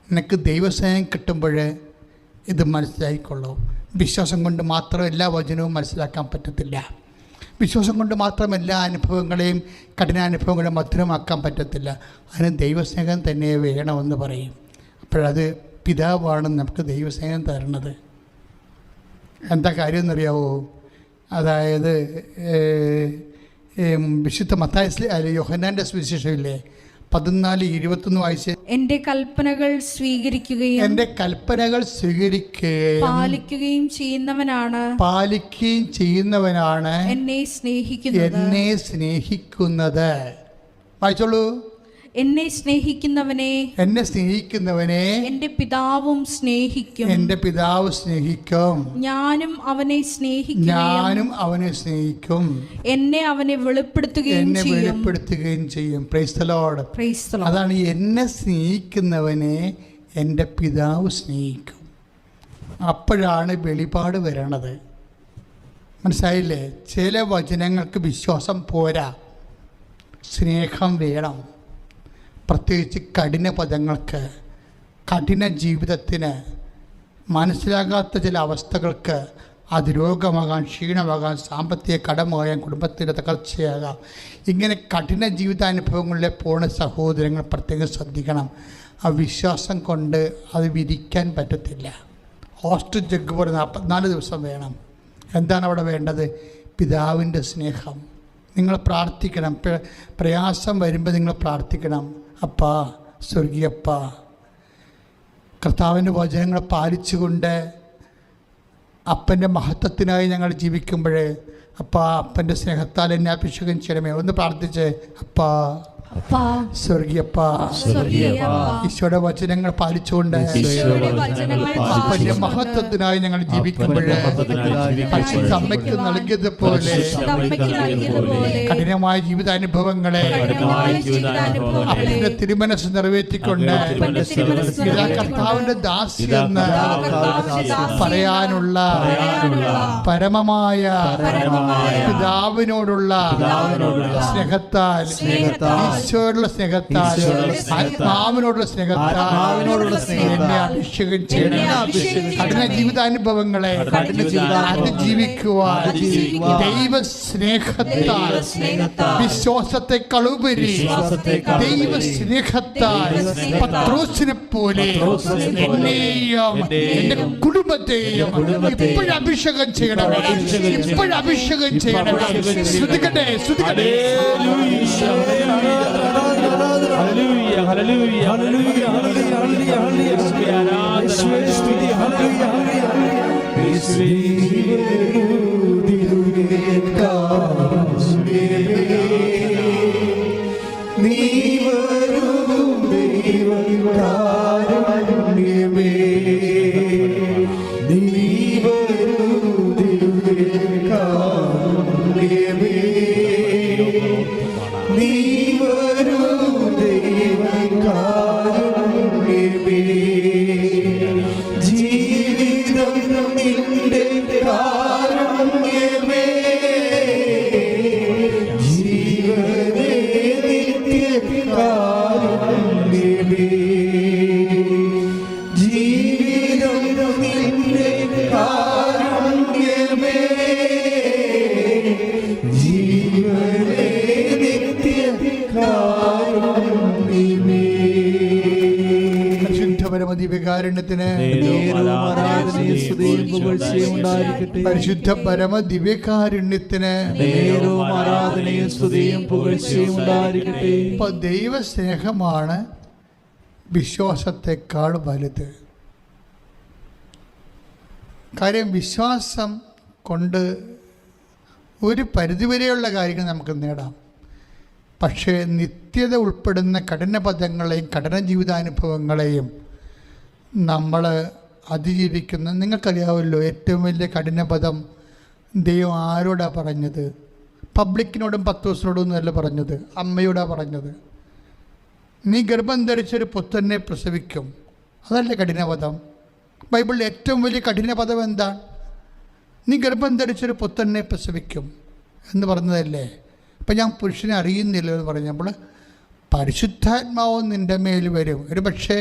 നിനക്ക് ദൈവസ്നേഹം കിട്ടുമ്പോൾ ഇത് മനസ്സിലായിക്കൊള്ളൂ. വിശ്വാസം കൊണ്ട് മാത്രം എല്ലാ വചനവും മനസ്സിലാക്കാൻ പറ്റത്തില്ല. വിശ്വാസം കൊണ്ട് മാത്രം എല്ലാ അനുഭവങ്ങളെയും കഠിനാനുഭവങ്ങളെ മധുരമാക്കാൻ പറ്റത്തില്ല. അതിന് ദൈവസ്നേഹം തന്നെ വേണമെന്ന് പറയും. അപ്പോഴത് പിതാവാണ് നമുക്ക് ദൈവസ്നേഹം തരണത്. എന്താ കാര്യം എന്നറിയാവോ? അതായത് വിശുദ്ധ മത്തായി യോഹന്നാൻ്റെ സുവിശേഷമില്ലേ 14:21 വായിച്ച്, എന്റെ കൽപ്പനകൾ സ്വീകരിക്കുകയും പാലിക്കുകയും ചെയ്യുന്നവനാണ് എന്നെ സ്നേഹിക്കുന്നത്. വായിച്ചോളൂ. എന്നെ സ്നേഹിക്കുന്നവനെ എന്റെ പിതാവ് സ്നേഹിക്കും. ഞാനും അവനെ സ്നേഹിക്കും. എന്നെ അവനെ വെളിപ്പെടുത്തുകയും ചെയ്യും. Praise the Lord. അതാണ്, എന്നെ സ്നേഹിക്കുന്നവനെ എൻ്റെ പിതാവ് സ്നേഹിക്കും. അപ്പോഴാണ് വെളിപാട് വരണത്. മനസ്സിലായില്ലേ? ചില വചനങ്ങൾക്ക് വിശ്വാസം പോരാ, സ്നേഹം വേണം. പ്രത്യേകിച്ച് കഠിന പദങ്ങൾക്ക്, കഠിന ജീവിതത്തിന്, മനസ്സിലാകാത്ത ചില അവസ്ഥകൾക്ക്, അത് രോഗമാകാം, ക്ഷീണമാകാം, സാമ്പത്തിക കടമാകാം, കുടുംബത്തിൻ്റെ തകർച്ചയാകാം. ഇങ്ങനെ കഠിന ജീവിതാനുഭവങ്ങളിലെ പോണ സഹോദരങ്ങൾ പ്രത്യേകം ശ്രദ്ധിക്കണം. ആ വിശ്വാസം കൊണ്ട് അത് വിരിക്കാൻ പറ്റത്തില്ല. ഹോസ്റ്റ് ജഗ് പോലെ 44 ദിവസം വേണം. എന്താണ് അവിടെ വേണ്ടത്? പിതാവിൻ്റെ സ്നേഹം. നിങ്ങൾ പ്രാർത്ഥിക്കണം. പ്രയാസം വരുമ്പോൾ നിങ്ങൾ പ്രാർത്ഥിക്കണം, അപ്പാ, സ്വർഗീയപ്പ, കർത്താവിൻ്റെ വചനങ്ങൾ പാലിച്ചുകൊണ്ട് അപ്പൻ്റെ മഹത്വത്തിനായി ഞങ്ങൾ ജീവിക്കുമ്പോൾ, അപ്പാ, അപ്പൻ്റെ സ്നേഹത്താൽ എന്നെ അഭിഷേകം ചെയ്യണമേ. ഒന്ന് പ്രാർത്ഥിച്ച്, അപ്പാ, സ്വർഗീയപ്പ, ഈശോയുടെ വചനങ്ങൾ പാലിച്ചുകൊണ്ട് അപ്പൻ്റെ മഹത്വത്തിനായി ഞങ്ങൾ ജീവിക്കുമ്പോൾ പരിശുദ്ധ അമ്മയ്ക്ക് നൽകിയതുപോലെ കഠിനമായ ജീവിതാനുഭവങ്ങളെ അപ്പൻ്റെ തിരുമനസ് നിറവേറ്റിക്കൊണ്ട് കർത്താവിന്റെ ദാസ്യെന്ന് പറയാനുള്ള പരമമായ പിതാവിനോടുള്ള സ്നേഹത്താൽ, ഈശോയോടുള്ള സ്നേഹത്താൽ, ആത്മാവിനോടുള്ള സ്നേഹത്താൽ എന്നെ അഭിഷേകം ചെയ്യണം. കഠിന ജീവിതാനുഭവങ്ങളെ അതിജീവിക്കുവാൻ ദൈവ സ്നേഹത്താൽ, വിശ്വാസത്തെക്കാളുപരി ദൈവ സ്നേഹത്താൽ പത്രോസിനെ പോലെ എന്നെയും എന്റെ കുടുംബത്തെയും ഇപ്പോഴഭിഷേകം ചെയ്യണം. ഇപ്പോഴഭിഷേകം ചെയ്യണം. ശ്രദ്ധിക്കട്ടെ, ശ്രദ്ധിക്കട്ടെ. ഹല്ലേലൂയ, ഹല്ലേലൂയ, ഹല്ലേലൂയ, ഹല്ലേലൂയ, ഹല്ലേലൂയ, യേശുവേ സ്തുതി, ഹല്ലേലൂയ, യേശുവേ നീ വരും ദൈവകാരുണ്യമേ, നീ വരും ദൈവകാരുണ്യമേ, നീ വരും ദൈവകാരുണ്യമേ, ജീവിതം നിന്റെ കാരുണ്യമേ, ജീവനേ നിത്യകാരുണ്യമേ, ജീവിതം നിന്റെ കാരുണ്യമേ, ജീവനേ നിത്യകാരുണ്യമേ. പരമദിവ്യകാരുണ്യത്തിന് പരിശുദ്ധ പരമദിവ്യകാരുണ്യത്തിന് ആരാധനയും സ്തുതിയും പുകഴ്ചയും ഉണ്ടായിരിക്കട്ടെ. ഇപ്പൊ ദൈവസ്നേഹമാണ് വിശ്വാസത്തെക്കാൾ വലുത്. കാര്യം വിശ്വാസം കൊണ്ട് ഒരു പരിധിവരെയുള്ള കാര്യങ്ങൾ നമുക്ക് നേടാം. പക്ഷേ നിത്യത ഉൾപ്പെടുന്ന കഠിനപദങ്ങളെയും കഠിന ജീവിതാനുഭവങ്ങളെയും നമ്മൾ അതിജീവിക്കുന്ന, നിങ്ങൾക്കറിയാമല്ലോ, ഏറ്റവും വലിയ കഠിനപദം ദൈവം ആരോടാണ് പറഞ്ഞത്? പബ്ലിക്കിനോടും പത്രോസിനോടും ഒന്നുമല്ല പറഞ്ഞത്, അമ്മയോടാണ് പറഞ്ഞത്. നീ ഗർഭം ധരിച്ചൊരു പുത്രനെ പ്രസവിക്കും. അതല്ലേ കഠിനപദം? ബൈബിളിൽ ഏറ്റവും വലിയ കഠിനപദം എന്താണ്? നീ ഗർഭം ധരിച്ചൊരു പുത്രനെ പ്രസവിക്കും എന്ന് പറഞ്ഞതല്ലേ. അപ്പം ഞാൻ പുരുഷനെ അറിയുന്നില്ല എന്ന് പറഞ്ഞപ്പോൾ പരിശുദ്ധാത്മാവും നിൻ്റെ മേൽ വരും. ഒരു പക്ഷേ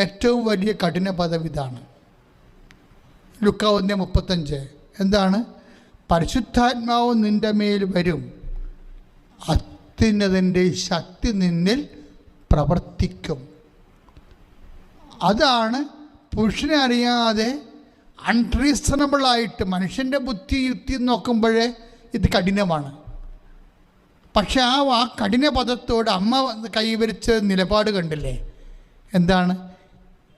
ഏറ്റവും വലിയ കഠിനപദം ഇതാണ്. ലൂക്കാ 1:35 എന്താണ്? പരിശുദ്ധാത്മാവും നിൻ്റെ മേൽ വരും, അത്യുന്നതൻ്റെ ശക്തി നിന്നിൽ പ്രവർത്തിക്കും. അതാണ് പുരുഷനെ അറിയാതെ അൺറീസണബിളായിട്ട് മനുഷ്യൻ്റെ ബുദ്ധി യുക്തി നോക്കുമ്പോഴേ ഇത് കഠിനമാണ്. പക്ഷെ ആ കഠിന പദത്തോട് അമ്മ കൈവരിച്ച നിലപാട് കണ്ടില്ലേ? എന്താണ്?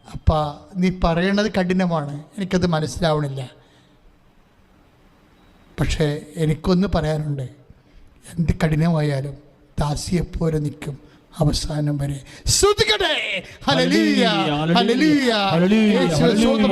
അപ്പാ നീ പറയണത് കഠിനമാണ്, എനിക്കത് മനസ്സിലാവണില്ല, പക്ഷേ എനിക്കൊന്ന് പറയാനുണ്ട്, എന്ത് കഠിനമായാലും ദാസിയെപ്പോലെ നിൽക്കും അവസാനം വരെ. സ്തുതിക്കട്ടെ. ഹല്ലേലൂയ, ഹല്ലേലൂയ, യേശുവേ സ്തോത്രം.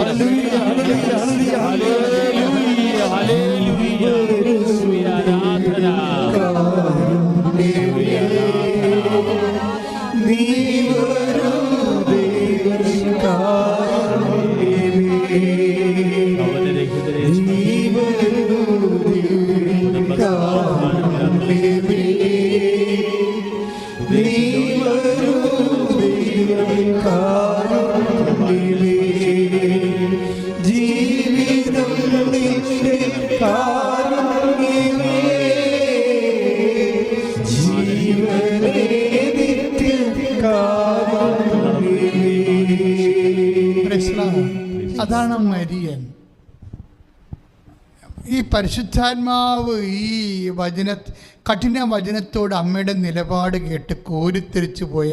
അതാണ് മരിയൻ. ഈ പരിശുദ്ധാത്മാവ് ഈ കഠിന വചനത്തോട് അമ്മയുടെ നിലപാട് കേട്ട് കോരിത്തെരിച്ചു പോയ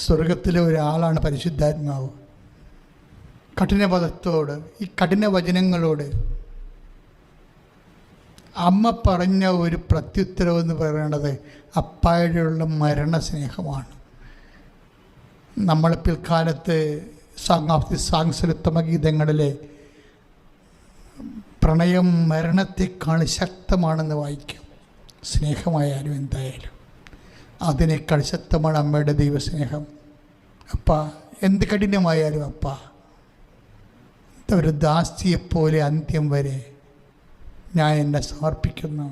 സ്വർഗത്തിലെ ഒരാളാണ് പരിശുദ്ധാത്മാവ്. കഠിനപദത്തോട്, ഈ കഠിന വചനങ്ങളോട് അമ്മ പറഞ്ഞ ഒരു പ്രത്യുത്തരം എന്ന് പറയുന്നത് അപ്പായോടുള്ള മരണസ്നേഹമാണ്. നമ്മൾ പിൽക്കാലത്ത് സാങ്സലുത്തമ ഗീതങ്ങളിലെ പ്രണയം മരണത്തെക്കാൾ ശക്തമാണെന്ന് വായിക്കും. സ്നേഹമായാലും എന്തായാലും അതിനേക്കാൾ ശക്തമാണ് അമ്മയുടെ ദൈവസ്നേഹം. അപ്പ എന്ത് കഠിനമായാലും അപ്പ ഒരു ദാസിയെപ്പോലെ അന്ത്യം വരെ ഞാൻ എന്നെ സമർപ്പിക്കുന്നു.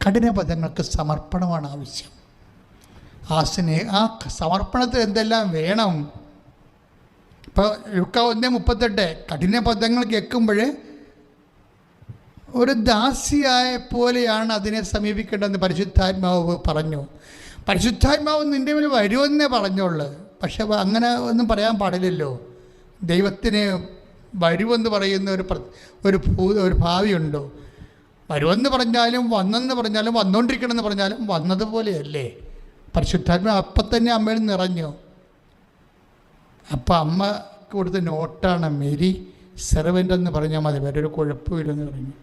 കഠിന പദങ്ങൾക്ക് സമർപ്പണമാണ് ആവശ്യം. ആ സമർപ്പണത്തിൽ എന്തെല്ലാം വേണം? ഇപ്പോൾ ലൂക്കാ 1:38 കഠിന പദങ്ങൾ കേൾക്കുമ്പോൾ ഒരു ദാസിയായ പോലെയാണ് അതിനെ സമീപിക്കേണ്ടതെന്ന് പരിശുദ്ധാത്മാവ് പറഞ്ഞു. പരിശുദ്ധാത്മാവ് നിൻ്റെ മേൽ വരുമെന്നേ പറഞ്ഞുള്ളൂ. പക്ഷെ അങ്ങനെ ഒന്നും പറയാൻ പാടില്ലല്ലോ. ദൈവത്തിന് വരുമെന്ന് പറയുന്ന ഒരു ഭാവിയുണ്ടോ? വരുമെന്ന് പറഞ്ഞാലും വന്നെന്ന് പറഞ്ഞാലും വന്നുകൊണ്ടിരിക്കണമെന്ന് പറഞ്ഞാലും വന്നതുപോലെയല്ലേ. പരിശുദ്ധാത്മാവ് അപ്പം തന്നെ അമ്മയിൽ നിറഞ്ഞു. അപ്പം അമ്മ കൊടുത്ത നോട്ടാണ് മേരി സെർവൻ്റ് എന്ന് പറഞ്ഞാൽ മതി, വേറെ ഒരു കുഴപ്പമില്ലെന്ന് പറഞ്ഞു.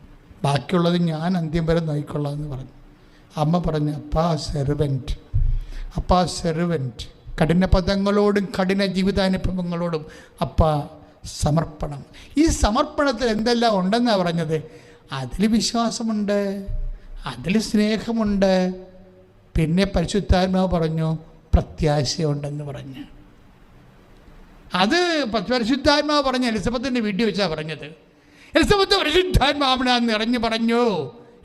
ബാക്കിയുള്ളത് ഞാൻ അന്ത്യം വരെ നോക്കിക്കൊള്ളാം എന്ന് പറഞ്ഞു. അമ്മ പറഞ്ഞു അപ്പാ സെർവൻ്റ്. കഠിന പദങ്ങളോടും കഠിന ജീവിതാനുഭവങ്ങളോടും അപ്പാ സമർപ്പണം. ഈ സമർപ്പണത്തിൽ എന്തെല്ലാം ഉണ്ടെന്നാണ് പറഞ്ഞത്? അതിൽ വിശ്വാസമുണ്ട്, അതിൽ സ്നേഹമുണ്ട്, പിന്നെ പരിശുദ്ധാത്മാവ് പറഞ്ഞു പ്രത്യാശയുണ്ടെന്ന് പറഞ്ഞു. അത് പരിശുദ്ധാത്മാവ് പറഞ്ഞ എലിസബത്തിൻ്റെ വീഡിയോ വെച്ചാണ് പറഞ്ഞത്. എലിസബത്ത് പരിശുദ്ധാത്മാവിനാന്ന് നിറഞ്ഞു പറഞ്ഞു.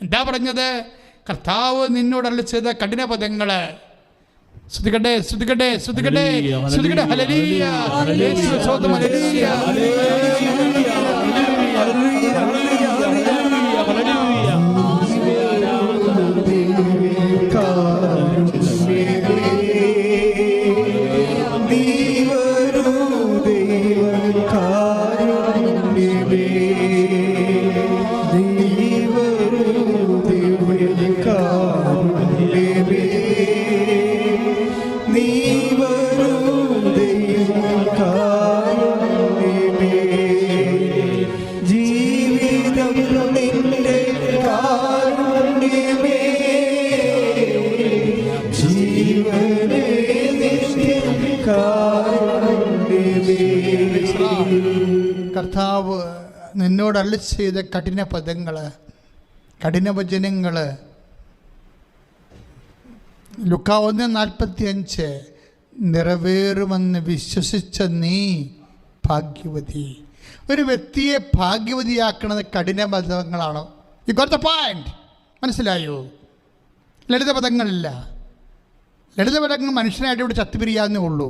എന്താ പറഞ്ഞത്? കർത്താവ് നിന്നോടല്ല ചെയ്ത കഠിന പദങ്ങൾ. സ്തുതിക്കട്ടെ, സ്തുതിക്കട്ടെ, സ്തുതിക്കട്ടെ, സ്തുതിക്കട്ടെ. ഹല്ലേലൂയ, യേശുവേ സ്തോത്രം. ഹല്ലേലൂയ, കർത്താവ് നിന്നോട് അരുളി ചെയ്ത കഠിന പദങ്ങൾ, കഠിന വചനങ്ങൾ, ലൂക്കാ 1:45 നിറവേറുമെന്ന് വിശ്വസിച്ച നീ ഭാഗ്യവതി. ഒരു വ്യക്തിയെ ഭാഗ്യവതിയാക്കുന്നത് കഠിന പദങ്ങളാണ്. You got the point. മനസ്സിലായോ? ലളിത പദങ്ങളില്ല. ലളിത പദങ്ങൾ മനുഷ്യനായിട്ട് ഇവിടെ ചത്തുപിരിയാന്നേ ഉള്ളൂ.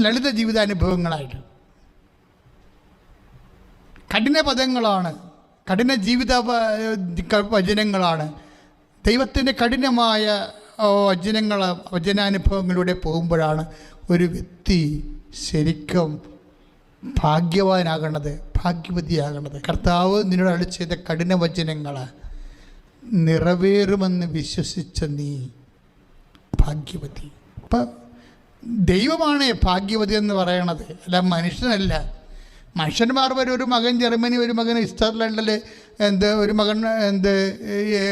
ലളിത ജീവിതാനുഭവങ്ങളായിട്ട് കഠിന പദങ്ങളാണ്, കഠിന ജീവിത വചനങ്ങളാണ്. ദൈവത്തിൻ്റെ കഠിനമായ വചനാനുഭവങ്ങളിലൂടെ പോകുമ്പോഴാണ് ഒരു വ്യക്തി ശരിക്കും ഭാഗ്യവാനാകണത്, ഭാഗ്യവതിയാകണത്. കർത്താവ് നിന്നോട് അരുളി ചെയ്ത കഠിന വചനങ്ങൾ നിറവേറുമെന്ന് വിശ്വസിച്ച നീ ഭാഗ്യവതി. അപ്പം ദൈവമാണ് ഭാഗ്യവതി എന്ന് പറയണത്, അല്ല മനുഷ്യനല്ല. മനുഷ്യന്മാർ വരെ ഒരു മകൻ ജർമ്മനി, ഒരു മകൻ സ്വിറ്റ്സർലൻഡിൽ, ഒരു മകൻ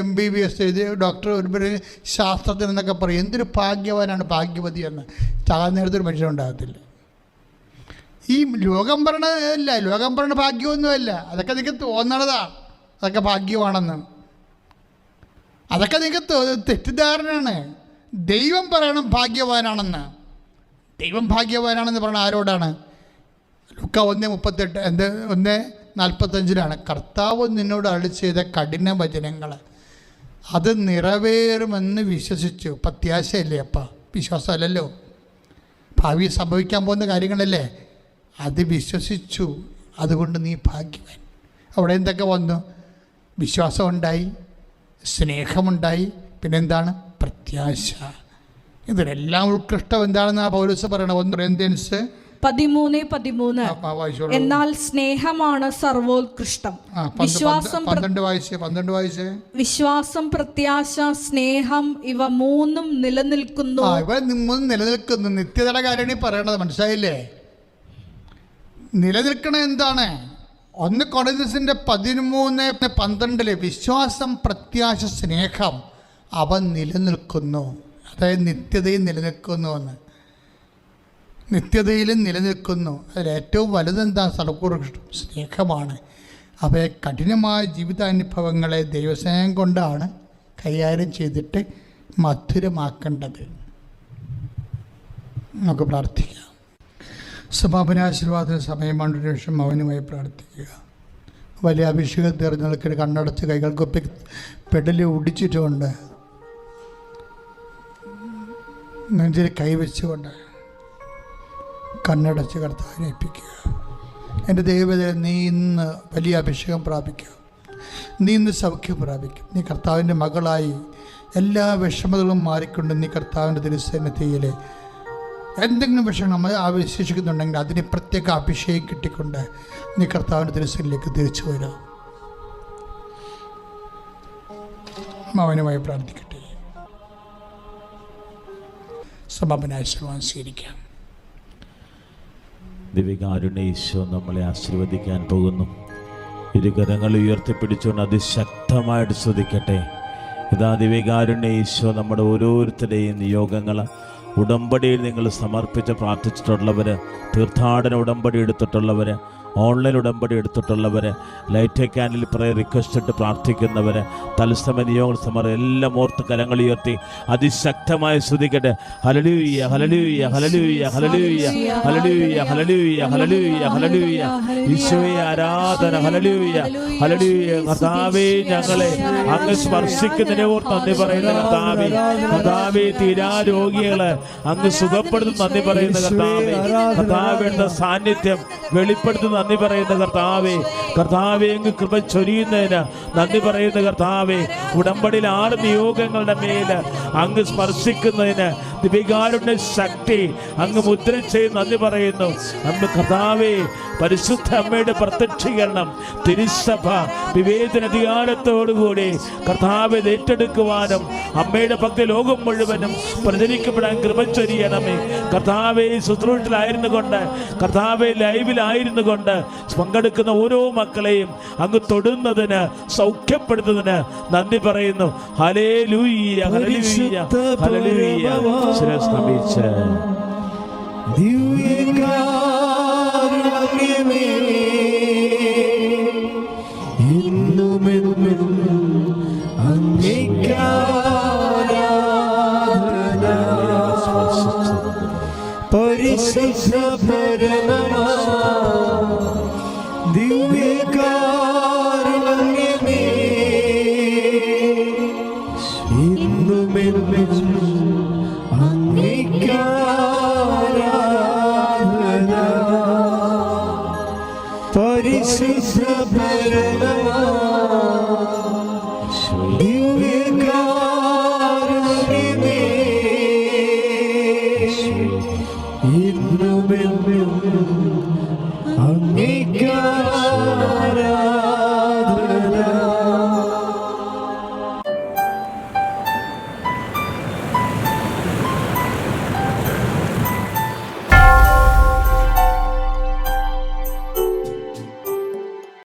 MBBS ചെയ്ത് ഡോക്ടർ, ഒരു ശാസ്ത്രജ്ഞൻ എന്നൊക്കെ പറയും. എന്തൊരു ഭാഗ്യവാനാണ് ഭാഗ്യവതി എന്ന്. ചാകാൻ നേരത്തെ ഒരു മനുഷ്യനുണ്ടാകത്തില്ല. ഈ ലോകം പറയണതല്ല, ലോകം പറയണ ഭാഗ്യമൊന്നുമല്ല. അതൊക്കെ നിങ്ങൾക്ക് തോന്നണതാണ് അതൊക്കെ ഭാഗ്യമാണെന്ന്. അതൊക്കെ നിങ്ങൾക്ക് തെറ്റിദ്ധാരണയാണ്. ദൈവം പറയണം ഭാഗ്യവാനാണെന്ന്. ദൈവം ഭാഗ്യവാനാണെന്ന് പറയണ ആരോടാണ്? ലൂക്കാ 1:38 1:45 കർത്താവ് നിന്നോട് അരുളി ചെയ്ത കഠിന വചനങ്ങൾ അത് നിറവേറുമെന്ന് വിശ്വസിച്ചു. പ്രത്യാശയല്ലേ അപ്പ? വിശ്വാസമല്ലല്ലോ, ഭാവി സംഭവിക്കാൻ പോകുന്ന കാര്യങ്ങളല്ലേ. അത് വിശ്വസിച്ചു, അതുകൊണ്ട് നീ ഭാഗ്യവാൻ. അവിടെ എന്തൊക്കെ വന്നു? വിശ്വാസമുണ്ടായി, സ്നേഹമുണ്ടായി, പിന്നെന്താണ്? പ്രത്യാശ. ഇതിനെല്ലാം ഉത്കൃഷ്ടം എന്താണെന്ന് പൗലോസ് പറയണം. 1 കൊരിന്ത്യൻസ് 13:13 എന്നാൽ സ്നേഹമാണ് സർവോത്കൃഷ്ടം. വിശ്വാസം, പ്രത്യാശ, സ്നേഹം ഇവ മൂന്നും നിലനിൽക്കുന്നു. ഇവ നിലനിൽക്കുന്നു. നിത്യതയുടെ കാര്യമാണ് പറയണത്. മനസ്സിലായില്ലേ? നിലനിൽക്കണ എന്താണ്? 1 കൊരിന്ത്യൻസിന്റെ 13:12 വിശ്വാസം, പ്രത്യാശ, സ്നേഹം അവ നിലനിൽക്കുന്നു. അതായത് നിത്യതയിൽ നിലനിൽക്കുന്നു എന്ന്. നിത്യതയിലും നിലനിൽക്കുന്നു. അതിലേറ്റവും വലുതെന്താ? സർവോത്കൃഷ്ടം സ്നേഹമാണ്. അവയെ കഠിനമായ ജീവിതാനുഭവങ്ങളെ ദൈവസ്നേഹം കൊണ്ടാണ് കൈകാര്യം ചെയ്തിട്ട് മധുരമാക്കേണ്ടത്. നമുക്ക് പ്രാർത്ഥിക്കാം. സമാപനാശീർവാദത്തിന് സമയമാണ്. ശേഷം അവനുമായി പ്രാർത്ഥിക്കുക. വലിയ അഭിഷേകം തിരഞ്ഞെടുക്കൽ കണ്ണടച്ച് കൈകൾക്കൊപ്പി പെടലി ഒടിച്ചിട്ടുകൊണ്ട് നെഞ്ചിൽ കൈവച്ചുകൊണ്ട് കണ്ണടച്ച് കർത്താവിനെ ഏൽപ്പിക്കുക. എൻ്റെ ദൈവത്തെ, നീ ഇന്ന് വലിയ അഭിഷേകം പ്രാപിക്കുക. നീ ഇന്ന് സൗഖ്യം പ്രാപിക്കും. നീ കർത്താവിൻ്റെ മകളായി എല്ലാ വിഷമതകളും മാറിക്കൊണ്ട് നീ കർത്താവിൻ്റെ തിരുസന്നിധിയിൽ എന്തെങ്കിലും വിഷയം നമ്മൾ ആവശ്യിക്കുന്നുണ്ടെങ്കിൽ അതിന് പ്രത്യേക അഭിഷേകം കിട്ടിക്കൊണ്ട് നീ കർത്താവിൻ്റെ തിരുസന്നിധിയിലേക്ക് തിരിച്ചു വരാം. മൗനമായി പ്രാർത്ഥിക്കട്ടെ. സമാപനാശീർവാദം സ്വീകരിക്കാം. ദിവികാരുണ്യ ഈശോ നമ്മളെ ആശീർവദിക്കാൻ പോകുന്നു. ഇരുകരങ്ങൾ ഉയർത്തിപ്പിടിച്ചുകൊണ്ട് അതിശക്തമായിട്ട് സ്തുതിക്കട്ടെ. ഇതാ ദിവികാരുണ്യ ഈശോ നമ്മുടെ ഓരോരുത്തരുടെയും നിയോഗങ്ങൾ, ഉടമ്പടിയിൽ നിങ്ങൾ സമർപ്പിച്ച് പ്രാർത്ഥിച്ചിട്ടുള്ളവർ, തീർത്ഥാടന ഉടമ്പടി എടുത്തിട്ടുള്ളവർ, ഓൺലൈൻ ഉടമ്പടി എടുത്തിട്ടുള്ളവർ, ലൈറ്റ് ക്യാൻഡിൽ പ്രയർ റിക്വസ്റ്റ് ഇട്ട് പ്രാർത്ഥിക്കുന്നവർ, തത്സമയ നിയോഗങ്ങൾ സമർ എല്ലാം ഓർത്ത് കരങ്ങൾ ഉയർത്തി അതിശക്തമായി സ്തുതിക്കട്ടെ. ഹല്ലേലൂയ, ഹല്ലേലൂയ, ഹല്ലേലൂയ, ഹല്ലേലൂയ, ഹല്ലേലൂയ, ഹല്ലേലൂയ, ഹല്ലേലൂയ, ഹല്ലേലൂയ. ഈശോയെ ആരാധന. ഹല്ലേലൂയ, ഹല്ലേലൂയ. കർത്താവേ, ഞങ്ങളെ അങ്ങ് സ്പർശിക്കുന്നതിനെ ഓർത്ത് നന്ദി പറയുന്ന കർത്താവേ. കർത്താവേ, തീരാ രോഗികളെ അങ്ങ് സുഖപ്പെടുത്തുന്ന നന്ദി പറയുന്ന കർത്താവേ. കർത്താവിന്റെ സാന്നിധ്യം വെളിപ്പെടുത്തുന്ന നന്ദി പറയുന്ന കർത്താവേ. കർത്താവേ, അങ്ങ് കൃപ ചൊരിയുന്നതിന് നന്ദി പറയുന്ന കർത്താവേ. ഉടമ്പടിയിൽ 6 നിയോഗങ്ങളുടെ മേൽ അങ്ങ് സ്പർശിക്കുന്നതിന് ദിവികാരുണ്യ ശക്തി അങ്ങ് മുദ്ര ചെയ്ത് നന്ദി പറയുന്നു. അന്ന് കർത്താവേ, പരിശുദ്ധ അമ്മയുടെ പ്രത്യക്ഷീകരണം തിരുസഭ വിവേചന അധികാരത്തോടുകൂടി കർത്താവെ ഏറ്റെടുക്കുവാനും അമ്മയുടെ ഭക്തി ലോകം മുഴുവനും പ്രചരിക്കപ്പെടാൻ കൃപ ചൊരിയണമേ. കർത്താവെ, ശുശ്രൂഷയിലായിരുന്നു കൊണ്ട്, കർത്താവെ ലൈവിലായിരുന്നു കൊണ്ട് പങ്കെടുക്കുന്ന ഓരോ മക്കളെയും അങ്ങ് തൊടുന്നതിന്, സൗഖ്യപ്പെടുത്തുന്നതിന് നന്ദി പറയുന്നു. ഹല്ലേലൂയ, ഹല്ലേലൂയ, ഹല്ലേലൂയ. ശിരസ് നമിച്ച് ദിവ്യകാരുണ്യമേ എന്നുമെന്നും അങ്ങേയ്ക്കാരാധന. പരിശുദ്ധ പരമമാ ദിവ്യകാരുണ്യമേ എന്നുമെന്നും അങ്ങേയ്ക്കാരാധന. പരിശുദ്ധ പരമമാ ദിവ്യകാരുണ്യമേ എന്നുമെന്നും